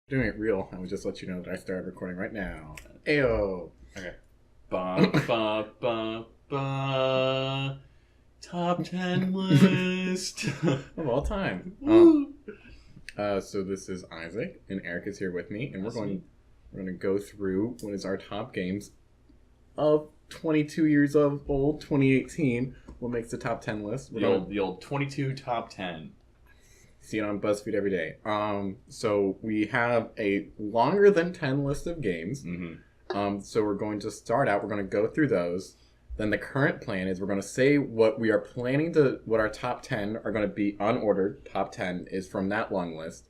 Doing it real. I would just let you know that I started recording right now. Ayo. Okay. Ba ba ba ba. Top 10 list Of all time. So this is Isaac, and Eric is here with me, and we're going to go through what is our top games of 22 years of old, 2018. What makes the top 10 list? The old 22 top 10. See it on BuzzFeed every day. So we have a longer than 10 list of games. Mm-hmm. So we're going to start out. We're going to go through those. Then the current plan is we're going to say what we are planning to, what our top 10 are going to be unordered. Top 10 is from that long list.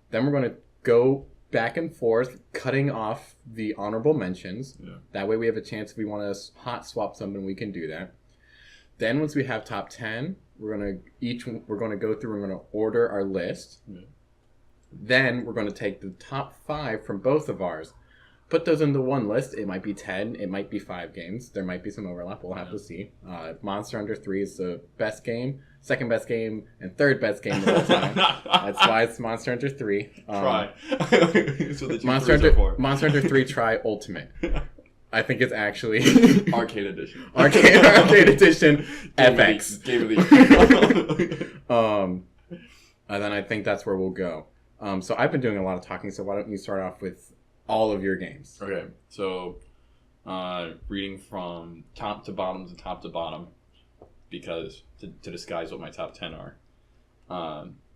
Then we're going to go back and forth, cutting off the honorable mentions. Yeah. That way we have a chance if we want to hot swap something, we can do that. Then once we have top 10, we're going to go through and we're going to order our list. Yeah. Then we're going to take the top 5 from both of ours. Put those into one list. It might be 10. It might be 5 games. There might be some overlap. We'll have to see. Monster Hunter 3 is the best game, second best game, and third best game of all time. That's why it's Monster Hunter 3. Try. Monster Hunter 3 Try Ultimate. I think it's actually Arcade Edition. Arcade Edition FX. Game of the year. And then I think that's where we'll go. So I've been doing a lot of talking, so why don't you start off with all of your games? Okay, so reading from top to bottom, because to disguise what my top 10 are.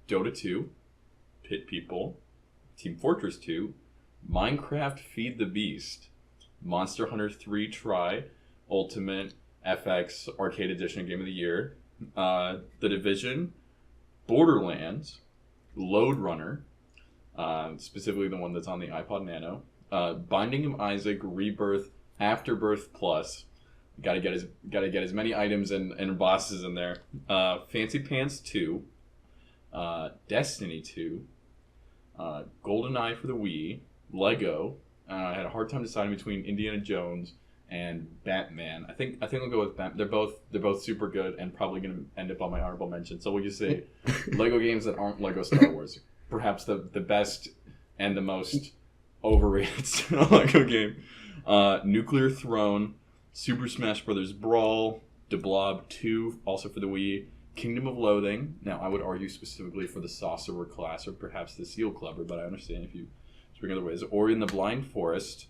Dota 2, Pit People, Team Fortress 2, Minecraft Feed the Beast, Monster Hunter 3 Try, Ultimate, FX, Arcade Edition Game of the Year, The Division, Borderlands, Load Runner, specifically the one that's on the iPod Nano, Binding of Isaac, Rebirth, Afterbirth Plus. Got to get as many items and bosses in there. Fancy Pants 2, Destiny 2, GoldenEye for the Wii, Lego. I had a hard time deciding between Indiana Jones and Batman. I think I'll go with Batman. They're both super good and probably going to end up on my honorable mention. So we'll just say Lego games that aren't Lego Star Wars. Perhaps the best and the most overrated Lego game. Nuclear Throne, Super Smash Bros. Brawl, De Blob 2, also for the Wii, Kingdom of Loathing. Now, I would argue specifically for the Sorcerer class or perhaps the Seal Clubber, but I understand if you swing other ways. Ori and the Blind Forest,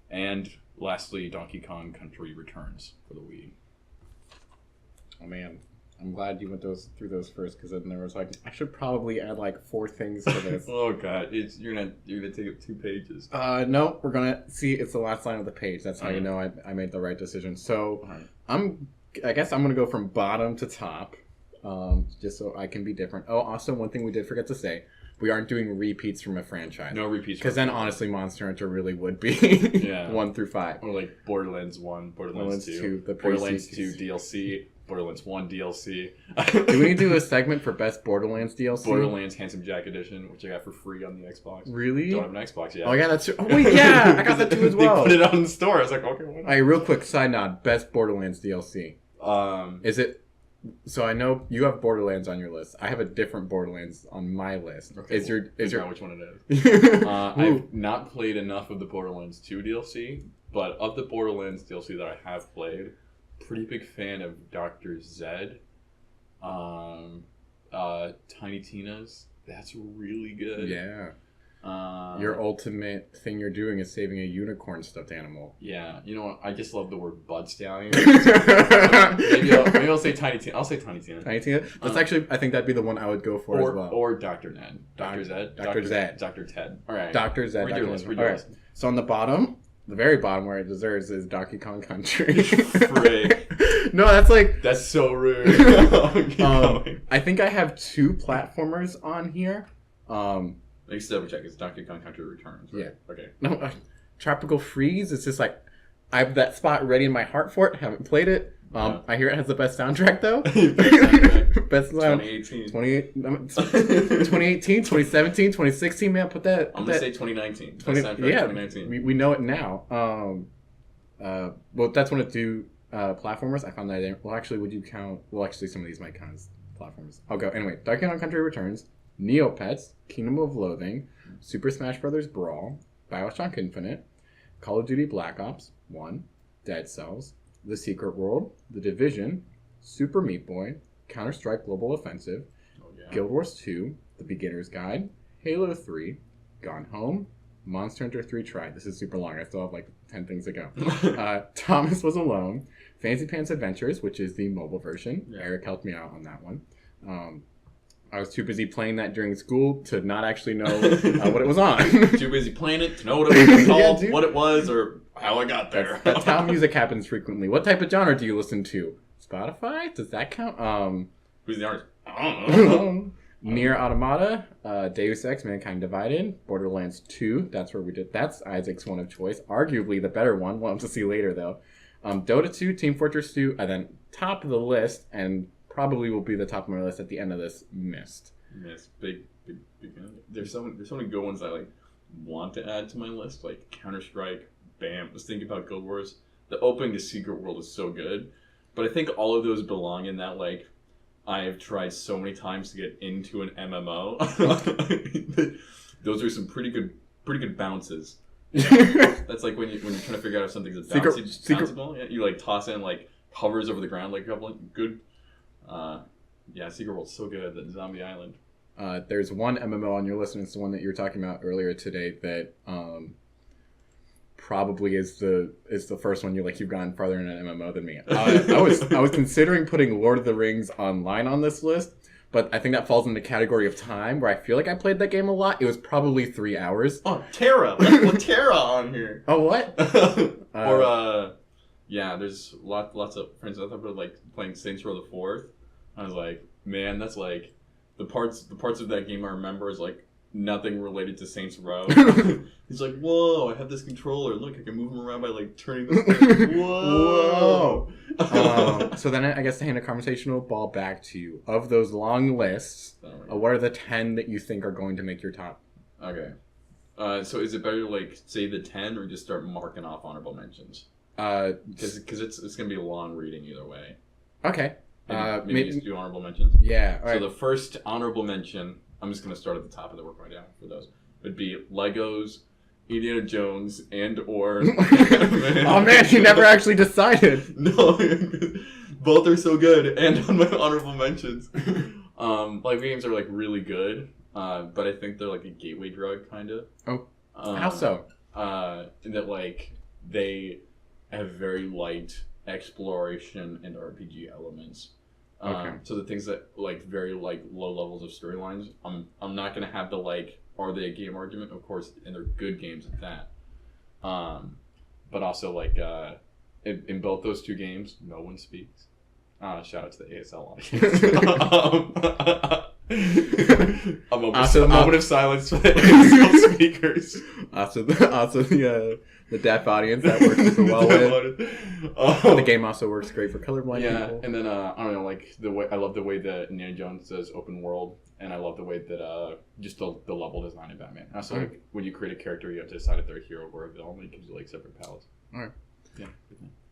and lastly, Donkey Kong Country Returns for the Wii. Oh man, I'm glad you went through those first, because then there was like, I should probably add like 4 things to this. Oh god, you're gonna take up 2 pages. No, we're gonna see. It's the last line of the page. That's how you know I made the right decision. So I guess I'm gonna go from bottom to top, just so I can be different. Oh, also one thing we did forget to say. We aren't doing repeats from a franchise. No repeats. Because then, honestly, Monster Hunter really would be 1 through 5. Or like Borderlands 1, Borderlands 2, the Borderlands 2 DLC, Borderlands 1 DLC. Do we need to do a segment for Best Borderlands DLC? Borderlands Handsome Jack Edition, which I got for free on the Xbox. Really? Don't have an Xbox yet. Oh, yeah, that's true. Oh, wait, yeah! I got that too as well. They put it out in the store. I was like, okay, why not? Alright, real quick side note. Best Borderlands DLC. Is it... So I know you have Borderlands on your list. I have a different Borderlands on my list. Okay, is your which one it is? I've not played enough of the Borderlands 2 DLC, but of the Borderlands DLC that I have played, pretty big fan of Dr. Zed, Tiny Tina's. That's really good. Yeah. Your ultimate thing you're doing is saving a unicorn stuffed animal. Yeah, you know what? I just love the word Bud Stallion. maybe I'll say Tiny Tina. I'll say Tiny Tina. Tiny Tina? That's actually, I think that'd be the one I would go for as well. Or Dr. Ned. Dr. Zed. Dr. Zed. Dr. Ted. All right. Dr. Zed. Read your list. So on the bottom, the very bottom where it deserves is Donkey Kong Country. Frick. No, that's like... That's so rude. I think I have 2 platformers on here. Let's double check. It's Donkey Kong Country Returns, right? Yeah. Okay. No, Tropical Freeze. It's just like I have that spot ready in my heart for it. Haven't played it. I hear it has the best soundtrack though. Best sound. 2018, 2017, 2016. Man, put that. I'm gonna say 2019. 2019. We know it now. Well, that's one of the 2 platformers. I found that in. Well, actually, would you count? Well, actually, some of these might count as platformers. I'll go anyway. Donkey Kong Country Returns. Neopets, Kingdom of Loathing, Super Smash Bros. Brawl, Bioshock Infinite, Call of Duty Black Ops 1, Dead Cells, The Secret World, The Division, Super Meat Boy, Counter-Strike Global Offensive, Guild Wars 2, The Beginner's Guide, Halo 3, Gone Home, Monster Hunter 3 Tried. This is super long. I still have like 10 things to go. Thomas Was Alone, Fancy Pants Adventures, which is the mobile version. Yeah. Eric helped me out on that one. I was too busy playing that during school to not actually know what it was on. Too busy playing it to know what it was called, what it was, or how I got there. That's how music happens frequently. What type of genre do you listen to? Spotify? Does that count? Who's the artist? I don't know. Nier Automata, Deus Ex, Mankind Divided, Borderlands 2. That's where we did. That's Isaac's one of choice. Arguably the better one. We'll have to see later though. Dota 2, Team Fortress 2, and then top of the list, and probably will be the top of my list at the end of this, Myst. Big. There's so many good ones I like want to add to my list, like Counter-Strike, BAM. I was thinking about Guild Wars. The opening to Secret World is so good, but I think all of those belong in that like I have tried so many times to get into an MMO. Those are some pretty good bounces. That's like when you're trying to figure out if something's bounceable. Yeah, you like toss in like hovers over the ground like a couple of good. Secret World's so good. That Zombie Island. There's one MMO on your list, and it's the one that you were talking about earlier today that probably is the first one you've gone farther in an MMO than me. I was considering putting Lord of the Rings Online on this list, but I think that falls in the category of time where I feel like I played that game a lot. It was probably 3 hours. Oh, Terra! Let's put Terra on here. Oh, what? There's lots of friends out there like playing Saints Row the Fourth. I was like, man, that's like the parts of that game I remember is like nothing related to Saints Row. He's like, whoa, I have this controller. Look, I can move him around by like turning this. Whoa. So then I guess to hand a conversational ball back to you. Of those long lists, what are the 10 that you think are going to make your top? Okay. So is it better to like say the 10 or just start marking off honorable mentions? Because it's gonna be a long reading either way. Okay. Maybe just do honorable mentions. Yeah. So the first honorable mention, I'm just gonna start at the top and then work my way down for those. Would be Legos, Indiana Jones, and or. Oh man, you never actually decided. No, both are so good, and on my honorable mentions. Like games are like really good, but I think they're like a gateway drug kind of. Oh. How so? In that like they have very light exploration and RPG elements. Okay. So the things that like very like low levels of storylines, I'm not gonna have the like are they a game argument, of course, and they're good games at that. But also like in both those two games, no one speaks. Shout out to the ASL audience. A moment of silence for the ASL speakers. Also the deaf audience that works super well with. The game also works great for colorblind people. And then I don't know, like I love the way that Indiana Jones says open world, and I love the way that just the level design in Batman. Also, like when you create a character, you have to decide if they're a hero or a villain. It gives you like separate palettes. All right. Yeah.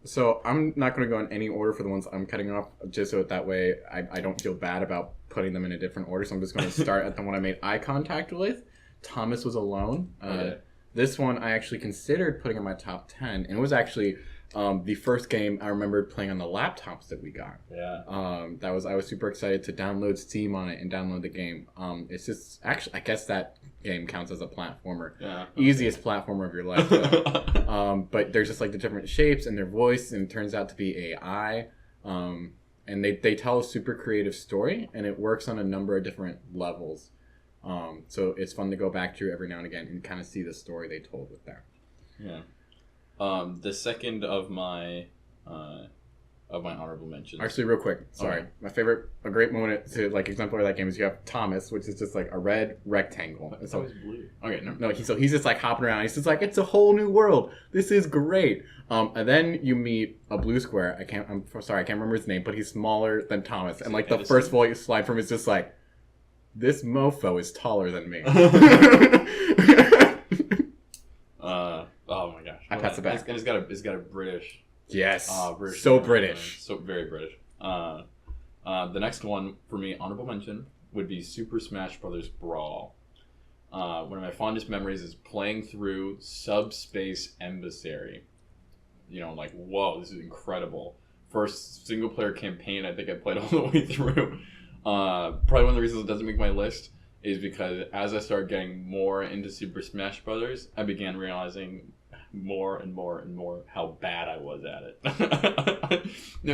So I'm not going to go in any order for the ones I'm cutting off, just so that way I don't feel bad about putting them in a different order. So I'm just going to start at the one I made eye contact with. Thomas Was Alone. Okay. This one I actually considered putting in my top 10, and it was actually the first game I remember playing on the laptops that we got. Yeah. I was super excited to download Steam on it and download the game. It's just actually I guess that game counts as a platformer. Yeah. Easiest platformer of your life. Though. But there's just like the different shapes and their voice, and it turns out to be AI. And they tell a super creative story, and it works on a number of different levels. So it's fun to go back to every now and again and kind of see the story they told with that. Yeah. The second of my honorable mentions. Actually, real quick, sorry. Okay. My favorite, a great moment to like exemplify that game is you have Thomas, which is just like a red rectangle. It's always blue. Okay, no. He's just like hopping around. He's just like, it's a whole new world. This is great. And then you meet a blue square. I can't remember his name, but he's smaller than Thomas. And like the first voice slide from is just like, this mofo is taller than me. Oh my gosh! I pass it back. It's got a British. Yes. British. So British. So very British. The next one for me, honorable mention, would be Super Smash Bros. Brawl. One of my fondest memories is playing through Subspace Emissary. You know, like, whoa, this is incredible. First single player campaign I think I played all the way through. Probably one of the reasons it doesn't make my list is because as I started getting more into Super Smash Brothers, I began realizing more and more and more how bad I was at it.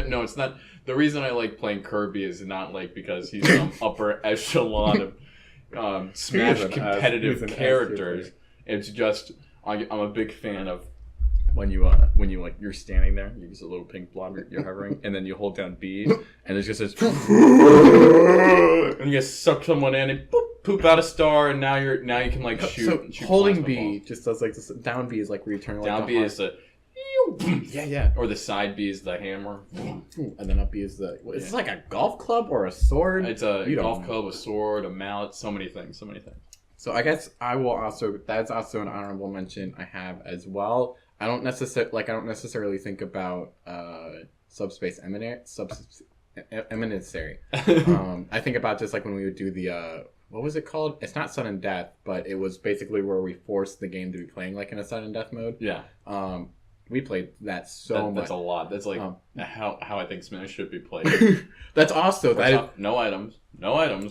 No, it's not. The reason I like playing Kirby is not like because he's some upper echelon of Smash competitive characters. It's just I'm a big fan of when you like you're standing there, you use a little pink blob, you're hovering, and then you hold down B, and there's just this, and you just suck someone in and poop out a star, and now you can like shoot. So holding B just does like this. Down B is like where you turn like down B is the yeah, or the side B is the hammer, and then up B is the. Is this like a golf club or a sword? It's a golf club, a sword, a mallet, so many things. So I guess I will also. That's also an honorable mention I have as well. I don't necessarily think about Subspace Emissary. I think about just like when we would do the what was it called? It's not sudden death, but it was basically where we forced the game to be playing like in a sudden death mode. Yeah. We played that much. That's a lot. That's like how I think Smash should be played. That's also no items.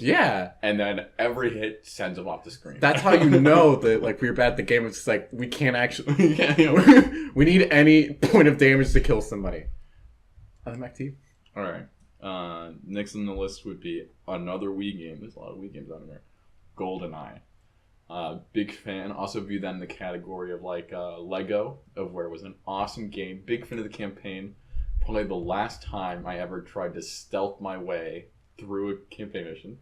Yeah. And then every hit sends them off the screen. That's how you know that like we're bad at the game. It's just like we can't actually. We need any point of damage to kill somebody. Back to you. All right. Next on the list would be another Wii game. There's a lot of Wii games on here. GoldenEye. Big fan. Also view that in the category of like Lego, of where it was an awesome game. Big fan of the campaign. Probably the last time I ever tried to stealth my way through a campaign mission,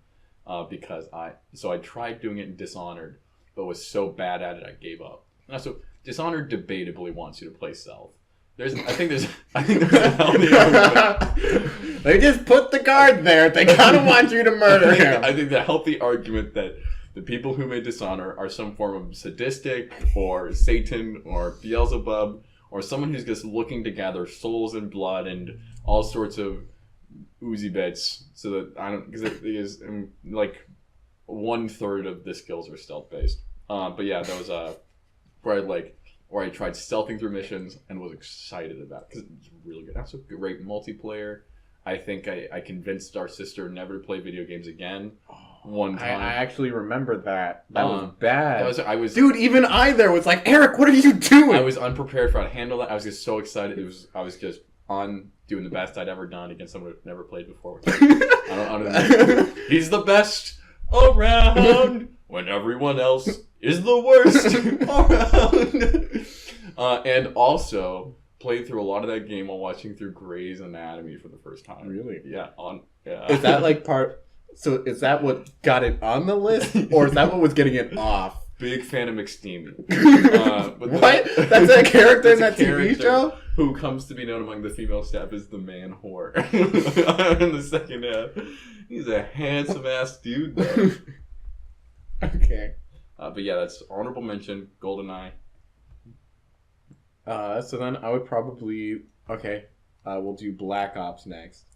because I tried doing it in Dishonored, but was so bad at it I gave up. And so Dishonored debatably wants you to play stealth. I think there's a healthy argument. They just put the guard there. They kind of want you to murder him. I think the healthy argument that the people who made Dishonored are some form of sadistic or Satan or Beelzebub or someone who's just looking to gather souls and blood and all sorts of oozy bits, so that I don't, because it is like 1/3 of the skills are stealth based. But yeah, that was where I tried stealthing through missions and was excited about because it's really good. That's a great multiplayer. I think I convinced our sister never to play video games again. One time, I actually remember that. That was bad. Dude, even I there was like, Eric, what are you doing? I was unprepared for how to handle that. I was just so excited. I was just on doing the best I'd ever done against someone who'd never played before. I don't know. He's the best around when everyone else is the worst around. And also played through a lot of that game while watching through Grey's Anatomy for the first time. Really? Yeah. Is that like part? So is that what got it on the list, or is that what was getting it off? Big fan of McSteamy. What? That's a character in that TV show? Who comes to be known among the female staff as the man whore. In the second half. He's a handsome ass dude, though. Okay. But yeah, that's honorable mention, GoldenEye. So then I would probably... Okay. We'll do Black Ops next.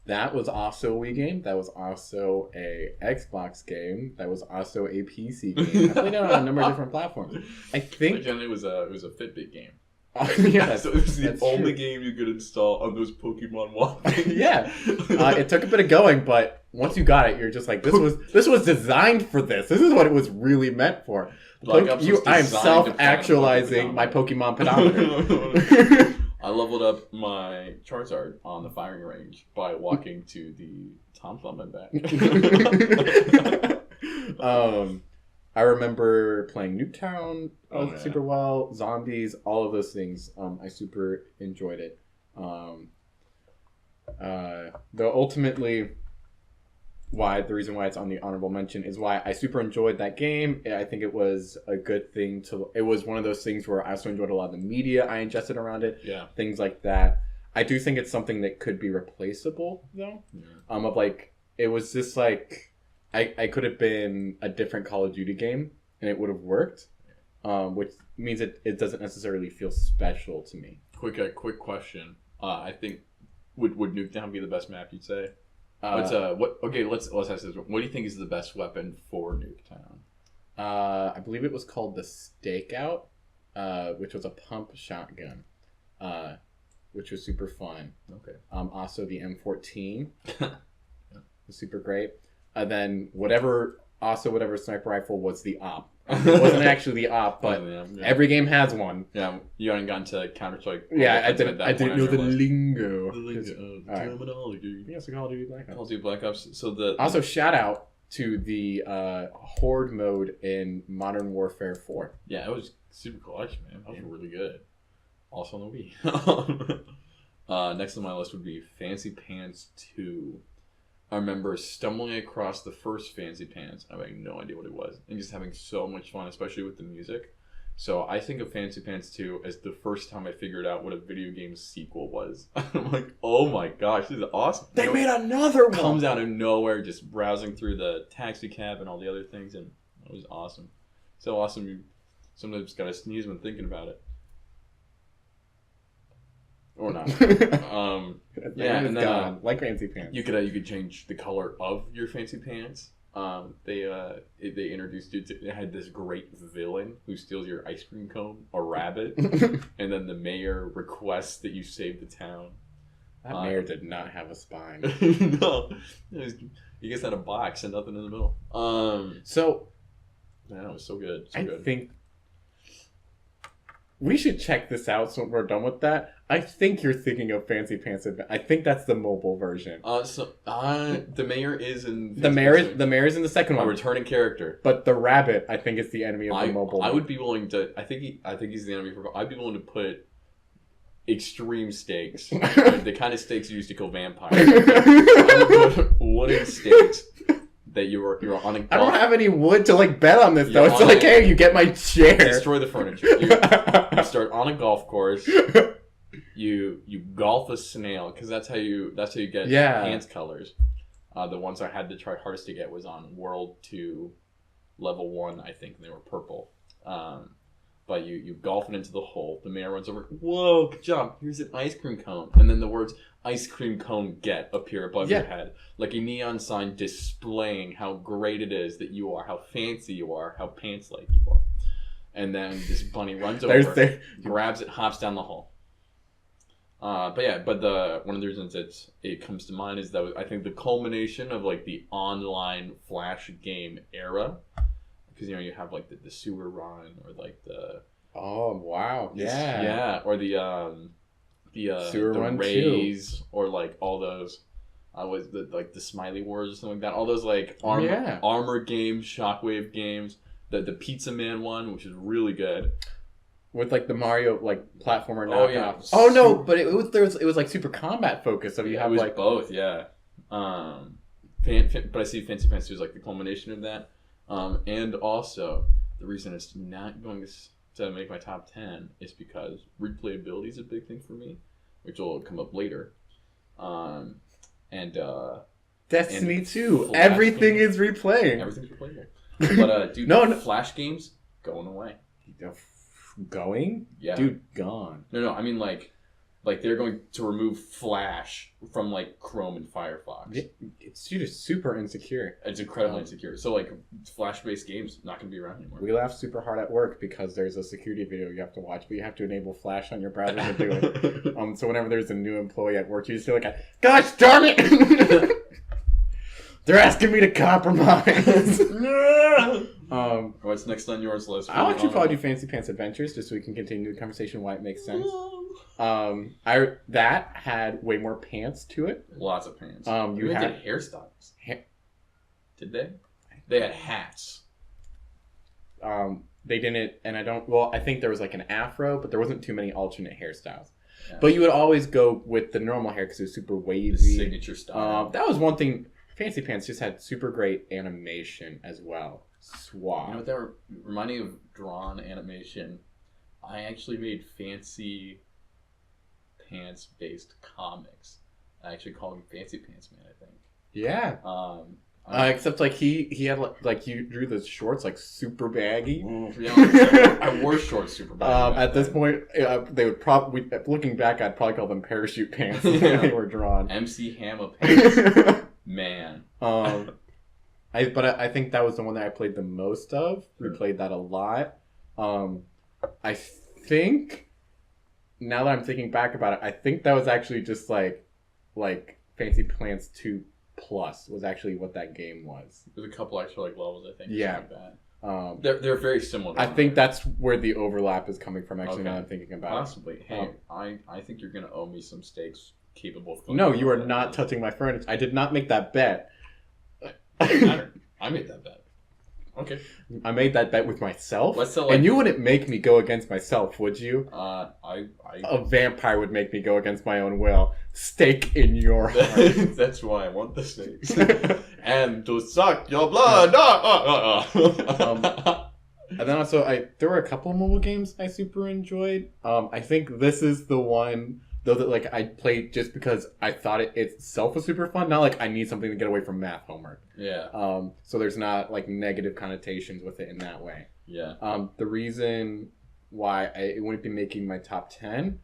That was also a Wii game. That was also a Xbox game. That was also a PC game. I played it on a number of different platforms. I think it was a Fitbit game. Yeah, so it was the only game you could install on those Pokemon walkers. Yeah, it took a bit of going, but once you got it, you're just like, this was designed for this. This is what it was really meant for. I am self-actualizing my Pokemon pedometer. I leveled up my Charizard on the firing range by walking to the Tom Thumb and back. I remember playing Nuketown super well, Zombies, all of those things. I super enjoyed it. Though ultimately, the reason why it's on the honorable mention is why I super enjoyed that game. I think it was a good thing it was one of those things where I also enjoyed a lot of the media I ingested around it. Yeah. Things like that. I do think it's something that could be replaceable though. Yeah. It was just like, I could have been a different Call of Duty game and it would have worked. Which means it doesn't necessarily feel special to me. Quick question. I think, would Nuketown be the best map you'd say? What? Okay, let's ask this. What do you think is the best weapon for Nuketown? I believe it was called the Stakeout, which was a pump shotgun, which was super fun. Okay. Also the M14 was super great. And then whatever sniper rifle was the op. It wasn't actually the op, but every game has one. Yeah, you haven't gotten to Counter-Strike. Yeah, I didn't know the lingo. Terminology. Yes, Call of Duty Black Ops. Call of Duty Black Ops. Also, shout out to the Horde mode in Modern Warfare 4. Yeah, it was super clutch, man. That was really good. Also on the Wii. Next on my list would be Fancy Pants 2. I remember stumbling across the first Fancy Pants. I had no idea what it was. And just having so much fun, especially with the music. So I think of Fancy Pants 2 as the first time I figured out what a video game sequel was. I'm like, oh my gosh, this is awesome. They made another one! Comes out of nowhere, just browsing through the taxi cab and all the other things. And it was awesome. So awesome, you sometimes gotta sneeze when thinking about it. Or not. Yeah, and then like Fancy Pants. You could change the color of your Fancy Pants. They introduced it. It had this great villain who steals your ice cream cone, a rabbit, and then the mayor requests that you save the town. That mayor did not have a spine. No, he gets out a box and nothing in the middle. So, man, it was so good. I think we should check this out so we're done with that. I think you're thinking of Fancy Pants. I think that's the mobile version. The mayor is in the mayor is in the second one, a returning character. But the rabbit, I think, is the enemy of the mobile. I would be willing to. I think he's the enemy for. I'd be willing to put extreme stakes, the kind of stakes you used to kill vampires. I would put wooden stakes. That you're on a. I don't have any wood to bet on this though. It's like, hey, you get my chair. Destroy the furniture. You start on a golf course. You golf a snail because that's how you get pants colors. The ones I had to try hardest to get was on World 2, Level 1, I think, and they were purple. But you golf it into the hole. The mayor runs over. Whoa, good job. Here's an ice cream cone. And then the words ice cream cone get appear above your head. Like a neon sign displaying how great it is that you are, how fancy you are, how pants-like you are. And then this bunny runs over, grabs it, hops down the hole. But one of the reasons it comes to mind is that I think the culmination of the online Flash game era. Because you have the sewer run or the oh wow or the sewer run Rays too. Or all those was the Smiley Wars or something like that, all those armor games, Shockwave games, the Pizza Man one, which is really good, with the Mario platformer knockoff. Oh no, but it was super combat focused. So you have both, yeah. But I see Fancy Pants 2 is the culmination of that. And also, the reason it's not going to make my top 10 is because replayability is a big thing for me, which will come up later. Destiny 2, everything is replaying. Everything's replayable. But, dude, Flash games, going away. Going? Yeah. Dude, gone. No, I mean, they're going to remove Flash from Chrome and Firefox. It's super insecure. It's incredibly insecure. So Flash-based games not going to be around anymore. We laugh super hard at work because there's a security video you have to watch, but you have to enable Flash on your browser to do it. So whenever there's a new employee at work, you just feel gosh darn it! They're asking me to compromise. What's next on yours list? I'll actually probably do Fancy Pants Adventures just so we can continue the conversation why it makes sense. That had way more pants to it. Lots of pants. You had hairstyles. Did they? They had hats. They didn't, and I think there was an afro, but there wasn't too many alternate hairstyles. Yeah. But you would always go with the normal hair because it was super wavy. The signature style. That was one thing. Fancy Pants just had super great animation as well. Swag. You know what that reminding of drawn animation? I actually made Fancy Pants based comics. I actually called him Fancy Pants Man, I think. Yeah. Except he had you drew the shorts super baggy. Yeah, I wore shorts super baggy. At this point, they would looking back, I'd probably call them parachute pants. They were drawn. MC Hammer pants. Man. I think that was the one that I played the most of. We played that a lot. I think now that I'm thinking back about it, I think that was actually just like Fantasy Plants 2 Plus was actually what that game was. There's a couple extra like levels, I think. Yeah. Like that. They're very similar. I think that's where the overlap is coming from. Actually, now that I'm thinking about Possibly. it. Hey, I think you're gonna owe me some steaks capable of. No, you are not touching my furniture. I did not make that bet. I made that bet. Okay. I made that bet with myself. Let's say, and you wouldn't make me go against myself, would you? A vampire would make me go against my own will. Stake in your heart. That's why I want the snakes. And to suck your blood. And then also, there were a couple mobile games I super enjoyed. I think this is the one, though, that like I played just because I thought it itself was super fun. Not like I need something to get away from math homework. Yeah. So there's not like negative connotations with it in that way. Yeah. The reason why it wouldn't be making my top 10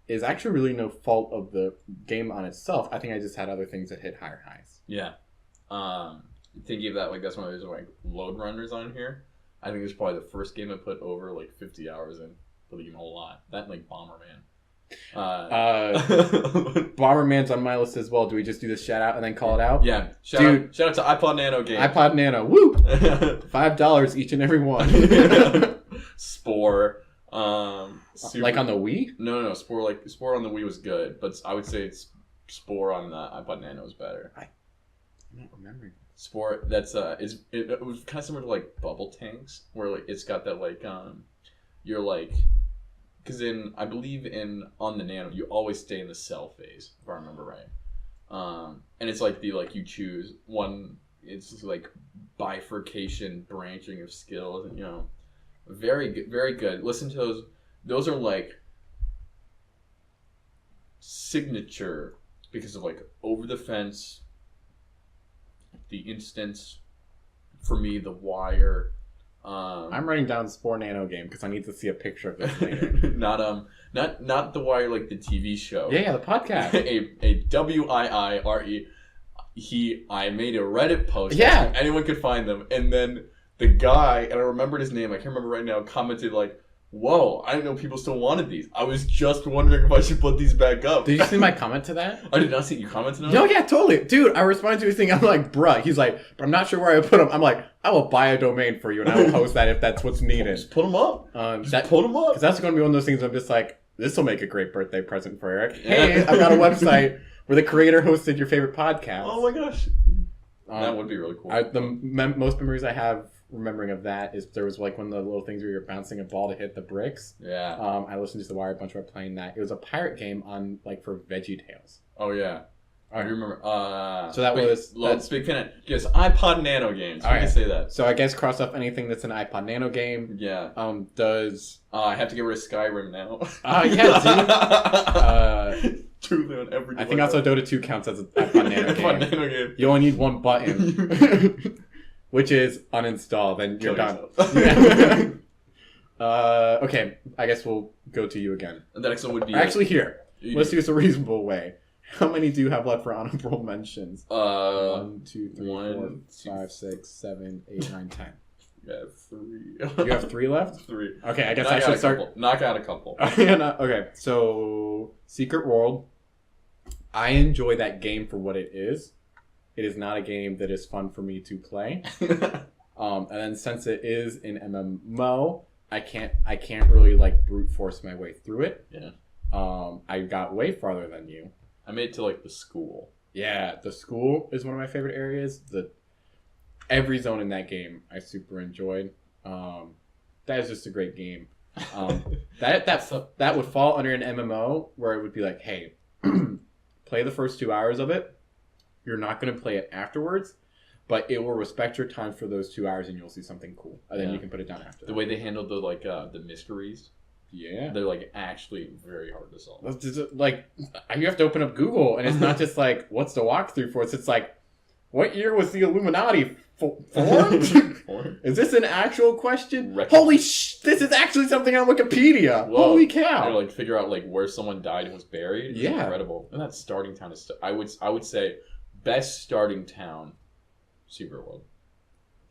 is actually really no fault of the game on itself. I think I just had other things that hit higher highs. Yeah. Thinking of that, like that's one of those like load runners on here. I think it was probably the first game I put over like 50 hours in. Played the game a lot. That and like Bomberman. Bomberman's on my list as well. Do we just do this shout out and then call it out? Yeah. Shout out to iPod Nano game. iPod Nano. Woo! $5 each and every one. Spore. Like on the Wii? No. Spore on the Wii was good, but I would say Spore on the iPod Nano is better. I'm not remembering. Spore. That's it was kind of similar to like Bubble Tanks, where like it's got that like you're like. Because I believe on the Nano, you always stay in the cell phase, if I remember right. And it's like you choose one. It's just like bifurcation, branching of skills, and very good, very good. Listen to those. Those are like signature because of like Over the Fence, The Instance, for me, The Wire. I'm writing down Spore Nano game because I need to see a picture of this later. not The Wire, like the TV show. Yeah, the podcast. a WIIRE. I made a Reddit post. Yeah, anyone could find them, and then the guy, and I remembered his name. I can't remember right now. Commented like, "Whoa, I didn't know people still wanted these. I was just wondering if I should put these back up." Did you see my comment to that? I did not see you commented on it. No, yeah, totally, dude. I responded to his thing. I'm like, bruh. He's like, but I'm not sure where I put them. I'm like, I will buy a domain for you and I will host that if that's what's needed. Just put them up. Put them up. Because that's going to be one of those things. I'm just like, this will make a great birthday present for Eric. Hey, I've got a website where the creator hosted your favorite podcast. Oh my gosh, that would be really cool. Most memories I have remembering of that is there was like one of the little things where you're bouncing a ball to hit the bricks. Yeah. I listened to The Wire a bunch about playing that. It was a pirate game on like for VeggieTales. Oh yeah. I remember. So that was big fan. Yes, iPod Nano games. We can say that. So I guess cross off anything that's an iPod Nano game. Yeah. Does I have to get rid of Skyrim now? Yeah, dude. Truly on every. I think also Dota 2 counts as an iPod Nano game. Nano game. You only need one button, which is uninstall. Then you're done. Okay, I guess we'll go to you again. And the next one would be actually here. Let's do this a reasonable way. How many do you have left for honorable mentions? 1, 2, 3, 4, 5, 6, 7, 8, 9, 10. I have 3. You have 3 left? 3. Okay, I guess I should start. Knock out a couple. Okay, so Secret World. I enjoy that game for what it is. It is not a game that is fun for me to play. And then since it is an MMO, I can't really like brute force my way through it. Yeah. I got way farther than you. I made it to like the school. Yeah, the school is one of my favorite areas. Every zone in that game I super enjoyed. That is just a great game. That would fall under an MMO where it would be like, hey, play the first 2 hours of it. You're not going to play it afterwards, but it will respect your time for those 2 hours, and you'll see something cool, and then you can put it down after. The way they handled the mysteries. Yeah, they're like actually very hard to solve. Like you have to open up Google, and it's not just like what's the walkthrough for. It's like, what year was the Illuminati formed? Is this an actual question? Holy this is actually something on Wikipedia. Whoa. Holy cow! To like figure out like where someone died and was buried. It's incredible. And that starting time is. I would say Best starting town, Secret World.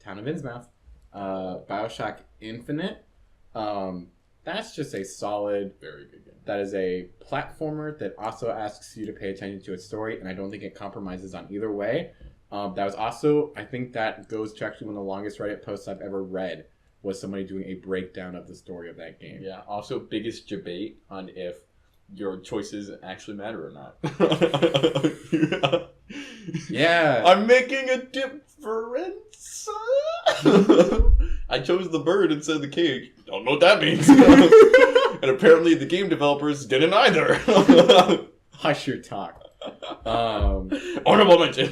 Town of Innsmouth. Bioshock Infinite. That's just a solid, very good game. That is a platformer that also asks you to pay attention to its story, and I don't think it compromises on either way. That was also, I think that goes to actually one of the longest Reddit posts I've ever read, was somebody doing a breakdown of the story of that game. Yeah, also biggest debate on if your choices actually matter or not. Yeah. I'm making a difference. I chose the bird instead of the cage. Don't know what that means. And apparently the game developers didn't either. Hush your talk. Honorable mention.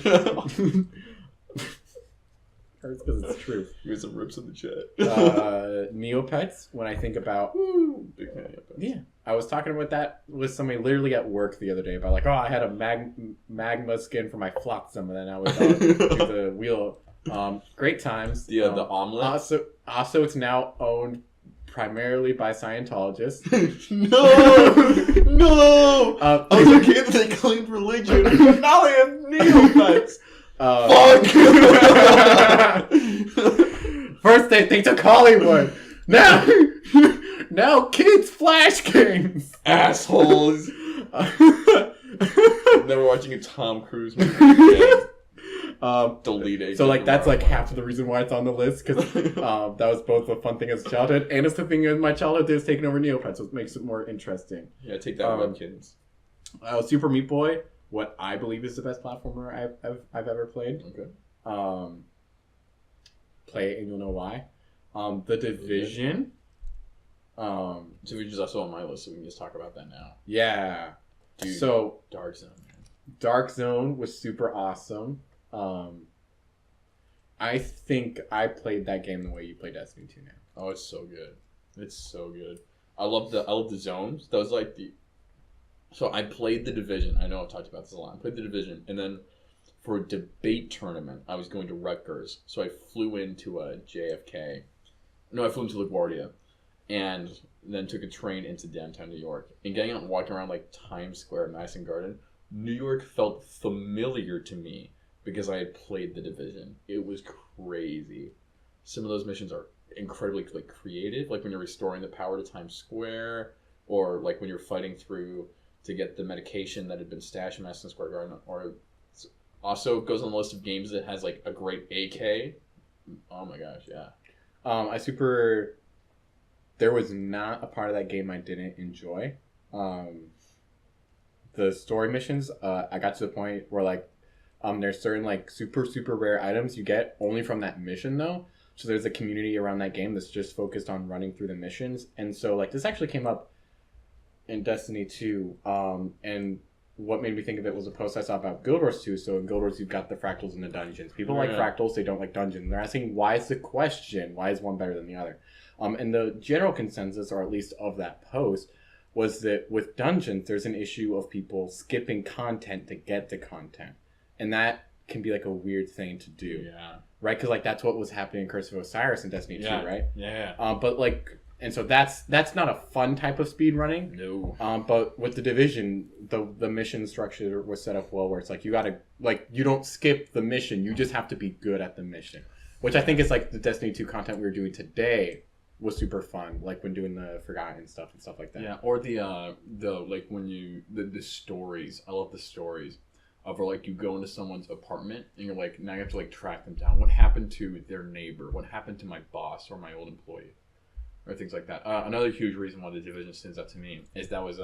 Hurts because it's true. Here's some rips in the chat. Neopets, when I think about... Big fan of Neopets. Yeah. I was talking about that with somebody literally at work the other day about like, I had a magma skin for my flotsam, and then I was on the wheel. Great times. Yeah, the omelet. Also, it's now owned primarily by Scientologists. No! I was okay that they claimed religion, but now they have Neopets. Fuck! First they took Hollywood. Now kids flash games. Assholes. Never watching a Tom Cruise movie again. Deleting. So like that's like half of the reason why it's on the list, because that was both a fun thing as a childhood, and it's the thing in my childhood that's taken over Neopets, so it makes it more interesting. Yeah, take that, Webkins. Super Meat Boy, what I believe is the best platformer I've ever played. Okay. Play it and you'll know why. The Division. Division's also on my list, so we can just talk about that now. Yeah. Dude, so Dark Zone, man. Dark Zone was super awesome. I think I played that game the way you play Destiny 2 now. Oh, it's so good. It's so good. I love the zones. That was like So I played the Division. I know I've talked about this a lot. I played the Division, and then for a debate tournament, I was going to Rutgers, so I flew into JFK. No, I flew into LaGuardia, and then took a train into downtown New York. And getting out and walking around like Times Square, Madison Garden, New York felt familiar to me because I had played the Division. It was crazy. Some of those missions are incredibly like creative, like when you're restoring the power to Times Square, or like when you're fighting through to get the medication that had been stashed in Madison Square Garden, or also goes on the list of games that has like a great AK. Oh my gosh, yeah. There was not a part of that game I didn't enjoy. The story missions, I got to the point where like there's certain like super rare items you get only from that mission though. So there's a community around that game that's just focused on running through the missions. And so like this actually came up in Destiny 2, and what made me think of it was a post I saw about Guild Wars 2. So in Guild Wars, you've got the fractals in the dungeons. People like fractals, they don't like dungeons. They're asking, why is the question? Why is one better than the other? And the general consensus, or at least of that post, was that with dungeons, there's an issue of people skipping content to get the content. And that can be like a weird thing to do. Yeah. Right? Because like that's what was happening in Curse of Osiris in Destiny 2, right? Yeah. But like... And so that's not a fun type of speed running. No. But with the Division, the mission structure was set up well, where it's like you gotta you don't skip the mission, you just have to be good at the mission, which I think is like the Destiny 2 content we were doing today was super fun, like when doing the Forgotten stuff and stuff like that. Yeah, or the like when you the stories. I love the stories of where like you go into someone's apartment and you're like, now you have to like track them down. What happened to their neighbor? What happened to my boss or my old employee? Or things like that. Another huge reason why the Division stands out to me is that was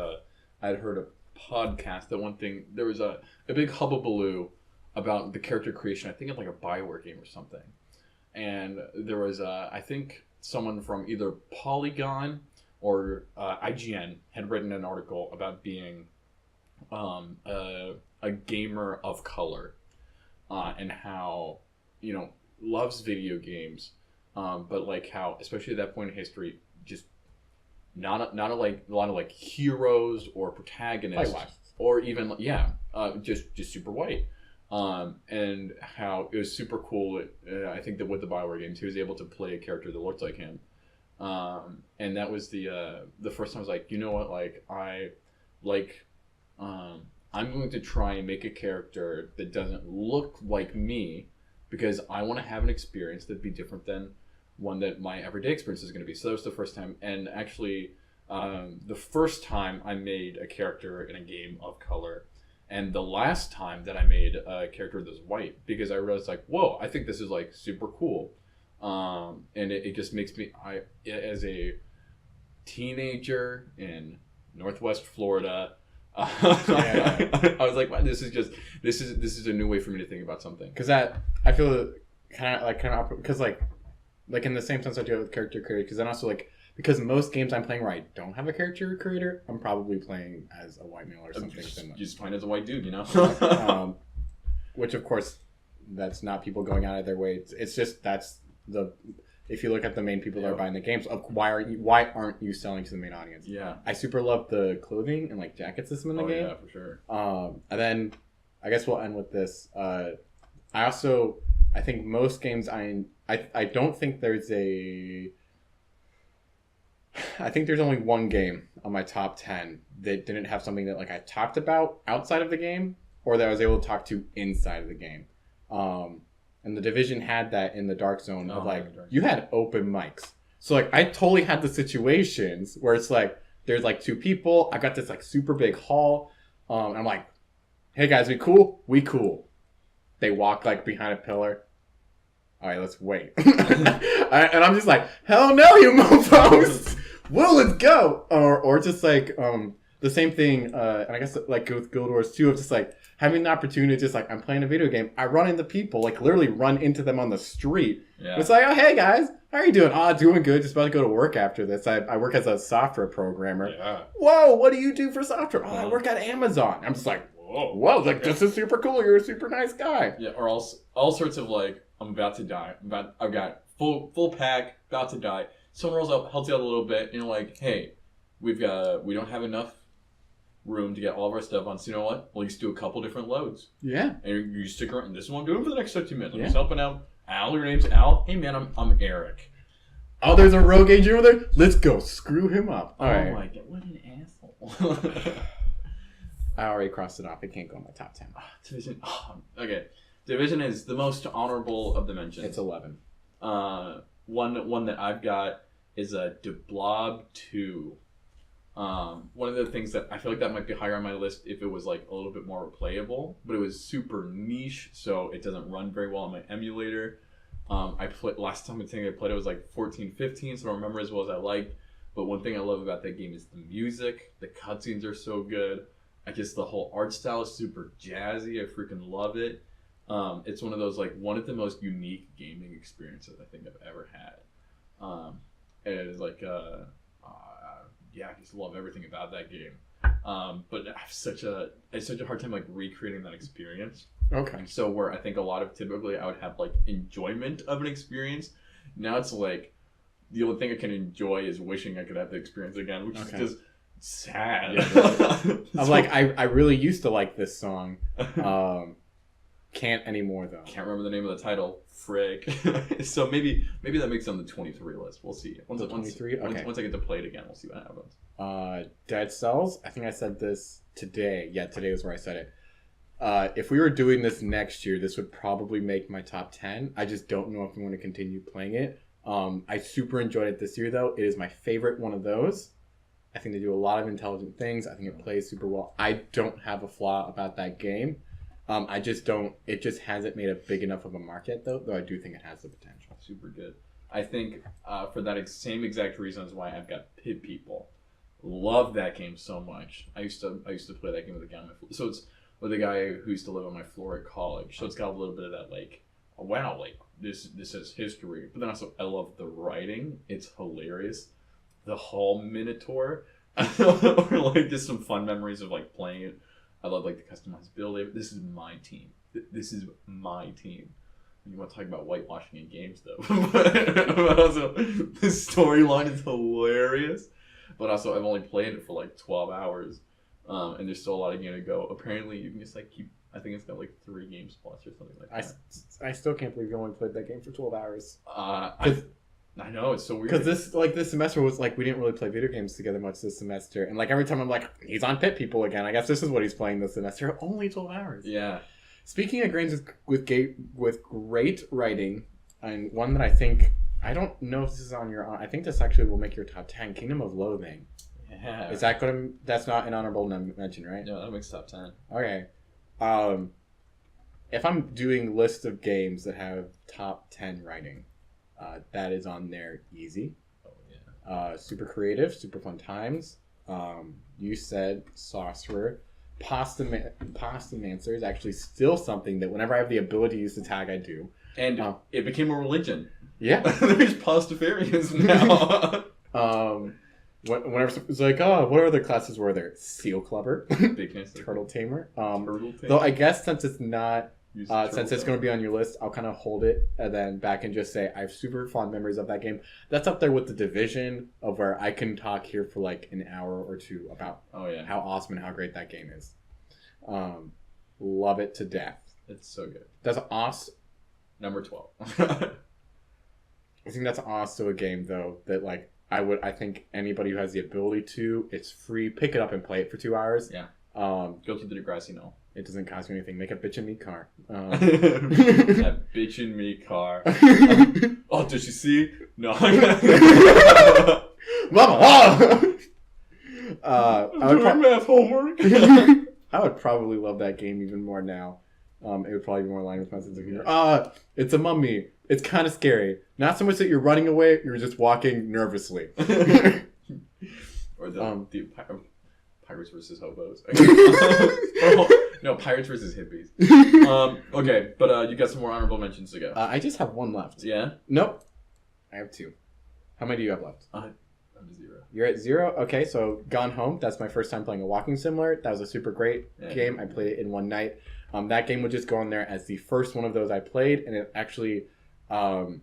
I'd heard a podcast that one thing, there was a big hubbubaloo about the character creation, I think of like a Bioware game or something. And there was I think someone from either Polygon or IGN had written an article about being a gamer of color, and how, loves video games. But like how, especially at that point in history, just not a lot of like heroes or protagonists, or even just super white, and how it was super cool. I think that with the Bioware games, he was able to play a character that looked like him, and that was the first time I was like, you know what, like I like I'm going to try and make a character that doesn't look like me because I want to have an experience that'd be different than one that my everyday experience is going to be. So that was the first time. And actually, the first time I made a character in a game of color, and the last time that I made a character that was white, because I realized like, whoa, I think this is like super cool. And it just makes me, as a teenager in Northwest Florida, I was like, wow, this is a new way for me to think about something. Because I feel kind of because like in the same sense I do with character creator. Because then also like because most games I'm playing where I don't have a character creator, I'm probably playing as a white male or something similar. Just playing as a white dude, you know. Which of course, that's not people going out of their way. It's just that's the. If you look at the main people that are buying the games, why aren't you selling to the main audience? Yeah, I super love the clothing and like jacket system in the game. Yeah, for sure. And then I guess we'll end with this. I think most games I don't think there's I think there's only one game on my top 10 that didn't have something that like I talked about outside of the game or that I was able to talk to inside of the game. And the Division had that in the Dark Zone of like, you had open mics. So like, I totally had the situations where it's like, there's like two people. I got this like super big hall. And I'm like, hey guys, we cool? We cool. They walk like behind a pillar. All right, let's wait. And I'm just like, hell no, you mofos. Well, let's go. Or just like, the same thing, and I guess like with Guild Wars 2 of just like having the opportunity to just like I'm playing a video game, I run into people, like literally run into them on the street. Yeah. It's like, oh hey guys, how are you doing? Oh, doing good. Just about to go to work after this. I work as a software programmer. Yeah. Whoa, what do you do for software? Oh, I work at Amazon. I'm just like, whoa, like this is super cool. You're a super nice guy. Yeah, or all sorts of like I'm about to die. I've got full pack, about to die. Someone rolls up, helps you out a little bit, and you're like, hey, we don't have enough room to get all of our stuff on, so you know what? We'll just do a couple different loads. Yeah. And you stick around. This is what I'm doing for the next 30 minutes. I'm just helping out. Al, your name's Al. Hey man, I'm Eric. Oh, there's a rogue agent over there? Let's go screw him up. All right. My god, what an asshole. I already crossed it off. It can't go in my top 10. Division. Okay. Division is the most honorable of the mentions. It's 11. One that I've got is a Blob 2. One of the things that I feel like that might be higher on my list if it was like a little bit more playable, but it was super niche, so it doesn't run very well on my emulator. Last time I think I played it was like 14-15, so I don't remember as well as I liked. But one thing I love about that game is the music. The cutscenes are so good. I guess the whole art style is super jazzy. I freaking love it. It's one of those like one of the most unique gaming experiences I think I've ever had. It is like I just love everything about that game. But I have such a hard time like recreating that experience. Okay. And so where I think a lot of typically I would have like enjoyment of an experience. Now it's like the only thing I can enjoy is wishing I could have the experience again, which is just sad. Yeah, I'm like I really used to like this song. Can't anymore though. Can't remember the name of the title. Frick. So maybe that makes it on the 23 list. We'll see. Once I get to play it again, we'll see what happens. Dead Cells. I think I said this today. Yeah, today was where I said it. If we were doing this next year, this would probably make my top 10. I just don't know if I'm going to continue playing it. I super enjoyed it this year though. It is my favorite one of those. I think they do a lot of intelligent things. I think it plays super well. I don't have a flaw about that game. I just don't. It just hasn't made a big enough of a market, though I do think it has the potential. Super good. I think for that same exact reasons why I've got Pit People. Love that game so much. I used to play that game with a guy on my floor. So it's with a guy who used to live on my floor at college. So it's got a little bit of that like, oh, wow, like this is history. But then also I love the writing. It's hilarious. The Hall Minotaur. Or like just some fun memories of like playing it. I love like the customized build. This is my team. This is my team. You want to talk about whitewashing in games, though. But also, the storyline is hilarious. But also, I've only played it for like 12 hours, and there's still a lot of game to go. Apparently, you can just like keep. I think it's got like 3 games plus or something like that. I still can't believe you only played that game for 12 hours. I know, it's so weird. Because this semester was like we didn't really play video games together much this semester, and like every time I'm like, he's on Pit People again. I guess this is what he's playing this semester. Only 12 hours. Yeah. Speaking of games with great writing, and one that I don't know if this is on your. I think this actually will make your top 10. Kingdom of Loathing. Yeah. Is that going to? That's not an honorable mention, right? No, that makes top 10. Okay. If I'm doing list of games that have top 10 writing, that is on there easy. Oh yeah. Super creative, super fun times. You said Sorcerer. Pasta Mancer is actually still something that whenever I have the ability to use the tag, I do. And it became a religion. Yeah. There's Pastafarians now. Whenever it's like, oh, what other classes were there? Seal Clubber. Big nice. Turtle Tamer. Turtle Tamer. Though I guess since it's not... since it's going to be on your list, I'll kind of hold it and then back and just say I have super fond memories of that game. That's up there with The Division, of where I can talk here for like an hour or two about how awesome and how great that game is. Love it to death. It's so good. That's awesome. Number 12. I think that's also a game though that like I think anybody who has the ability to, it's free. Pick it up and play it for 2 hours. Yeah. Go to the Degrassi Knoll. It doesn't cost you anything. Make a bitch and me car. That bitch and me car. Oh, did you see? No. Mama! I'm doing math homework. I would probably love that game even more now. It would probably be more in line with my sense of humor. It's a mummy. It's kind of scary. Not so much that you're running away, you're just walking nervously. Or the Pirates versus hobos. No, Pirates versus hippies. Okay, but you got some more honorable mentions to go. I just have one left. Yeah? Nope. I have 2. How many do you have left? I'm at 0. You're at 0? Okay, so Gone Home. That's my first time playing a walking simulator. That was a super great game. I played it in one night. That game would just go on there as the first one of those I played, and it actually... 1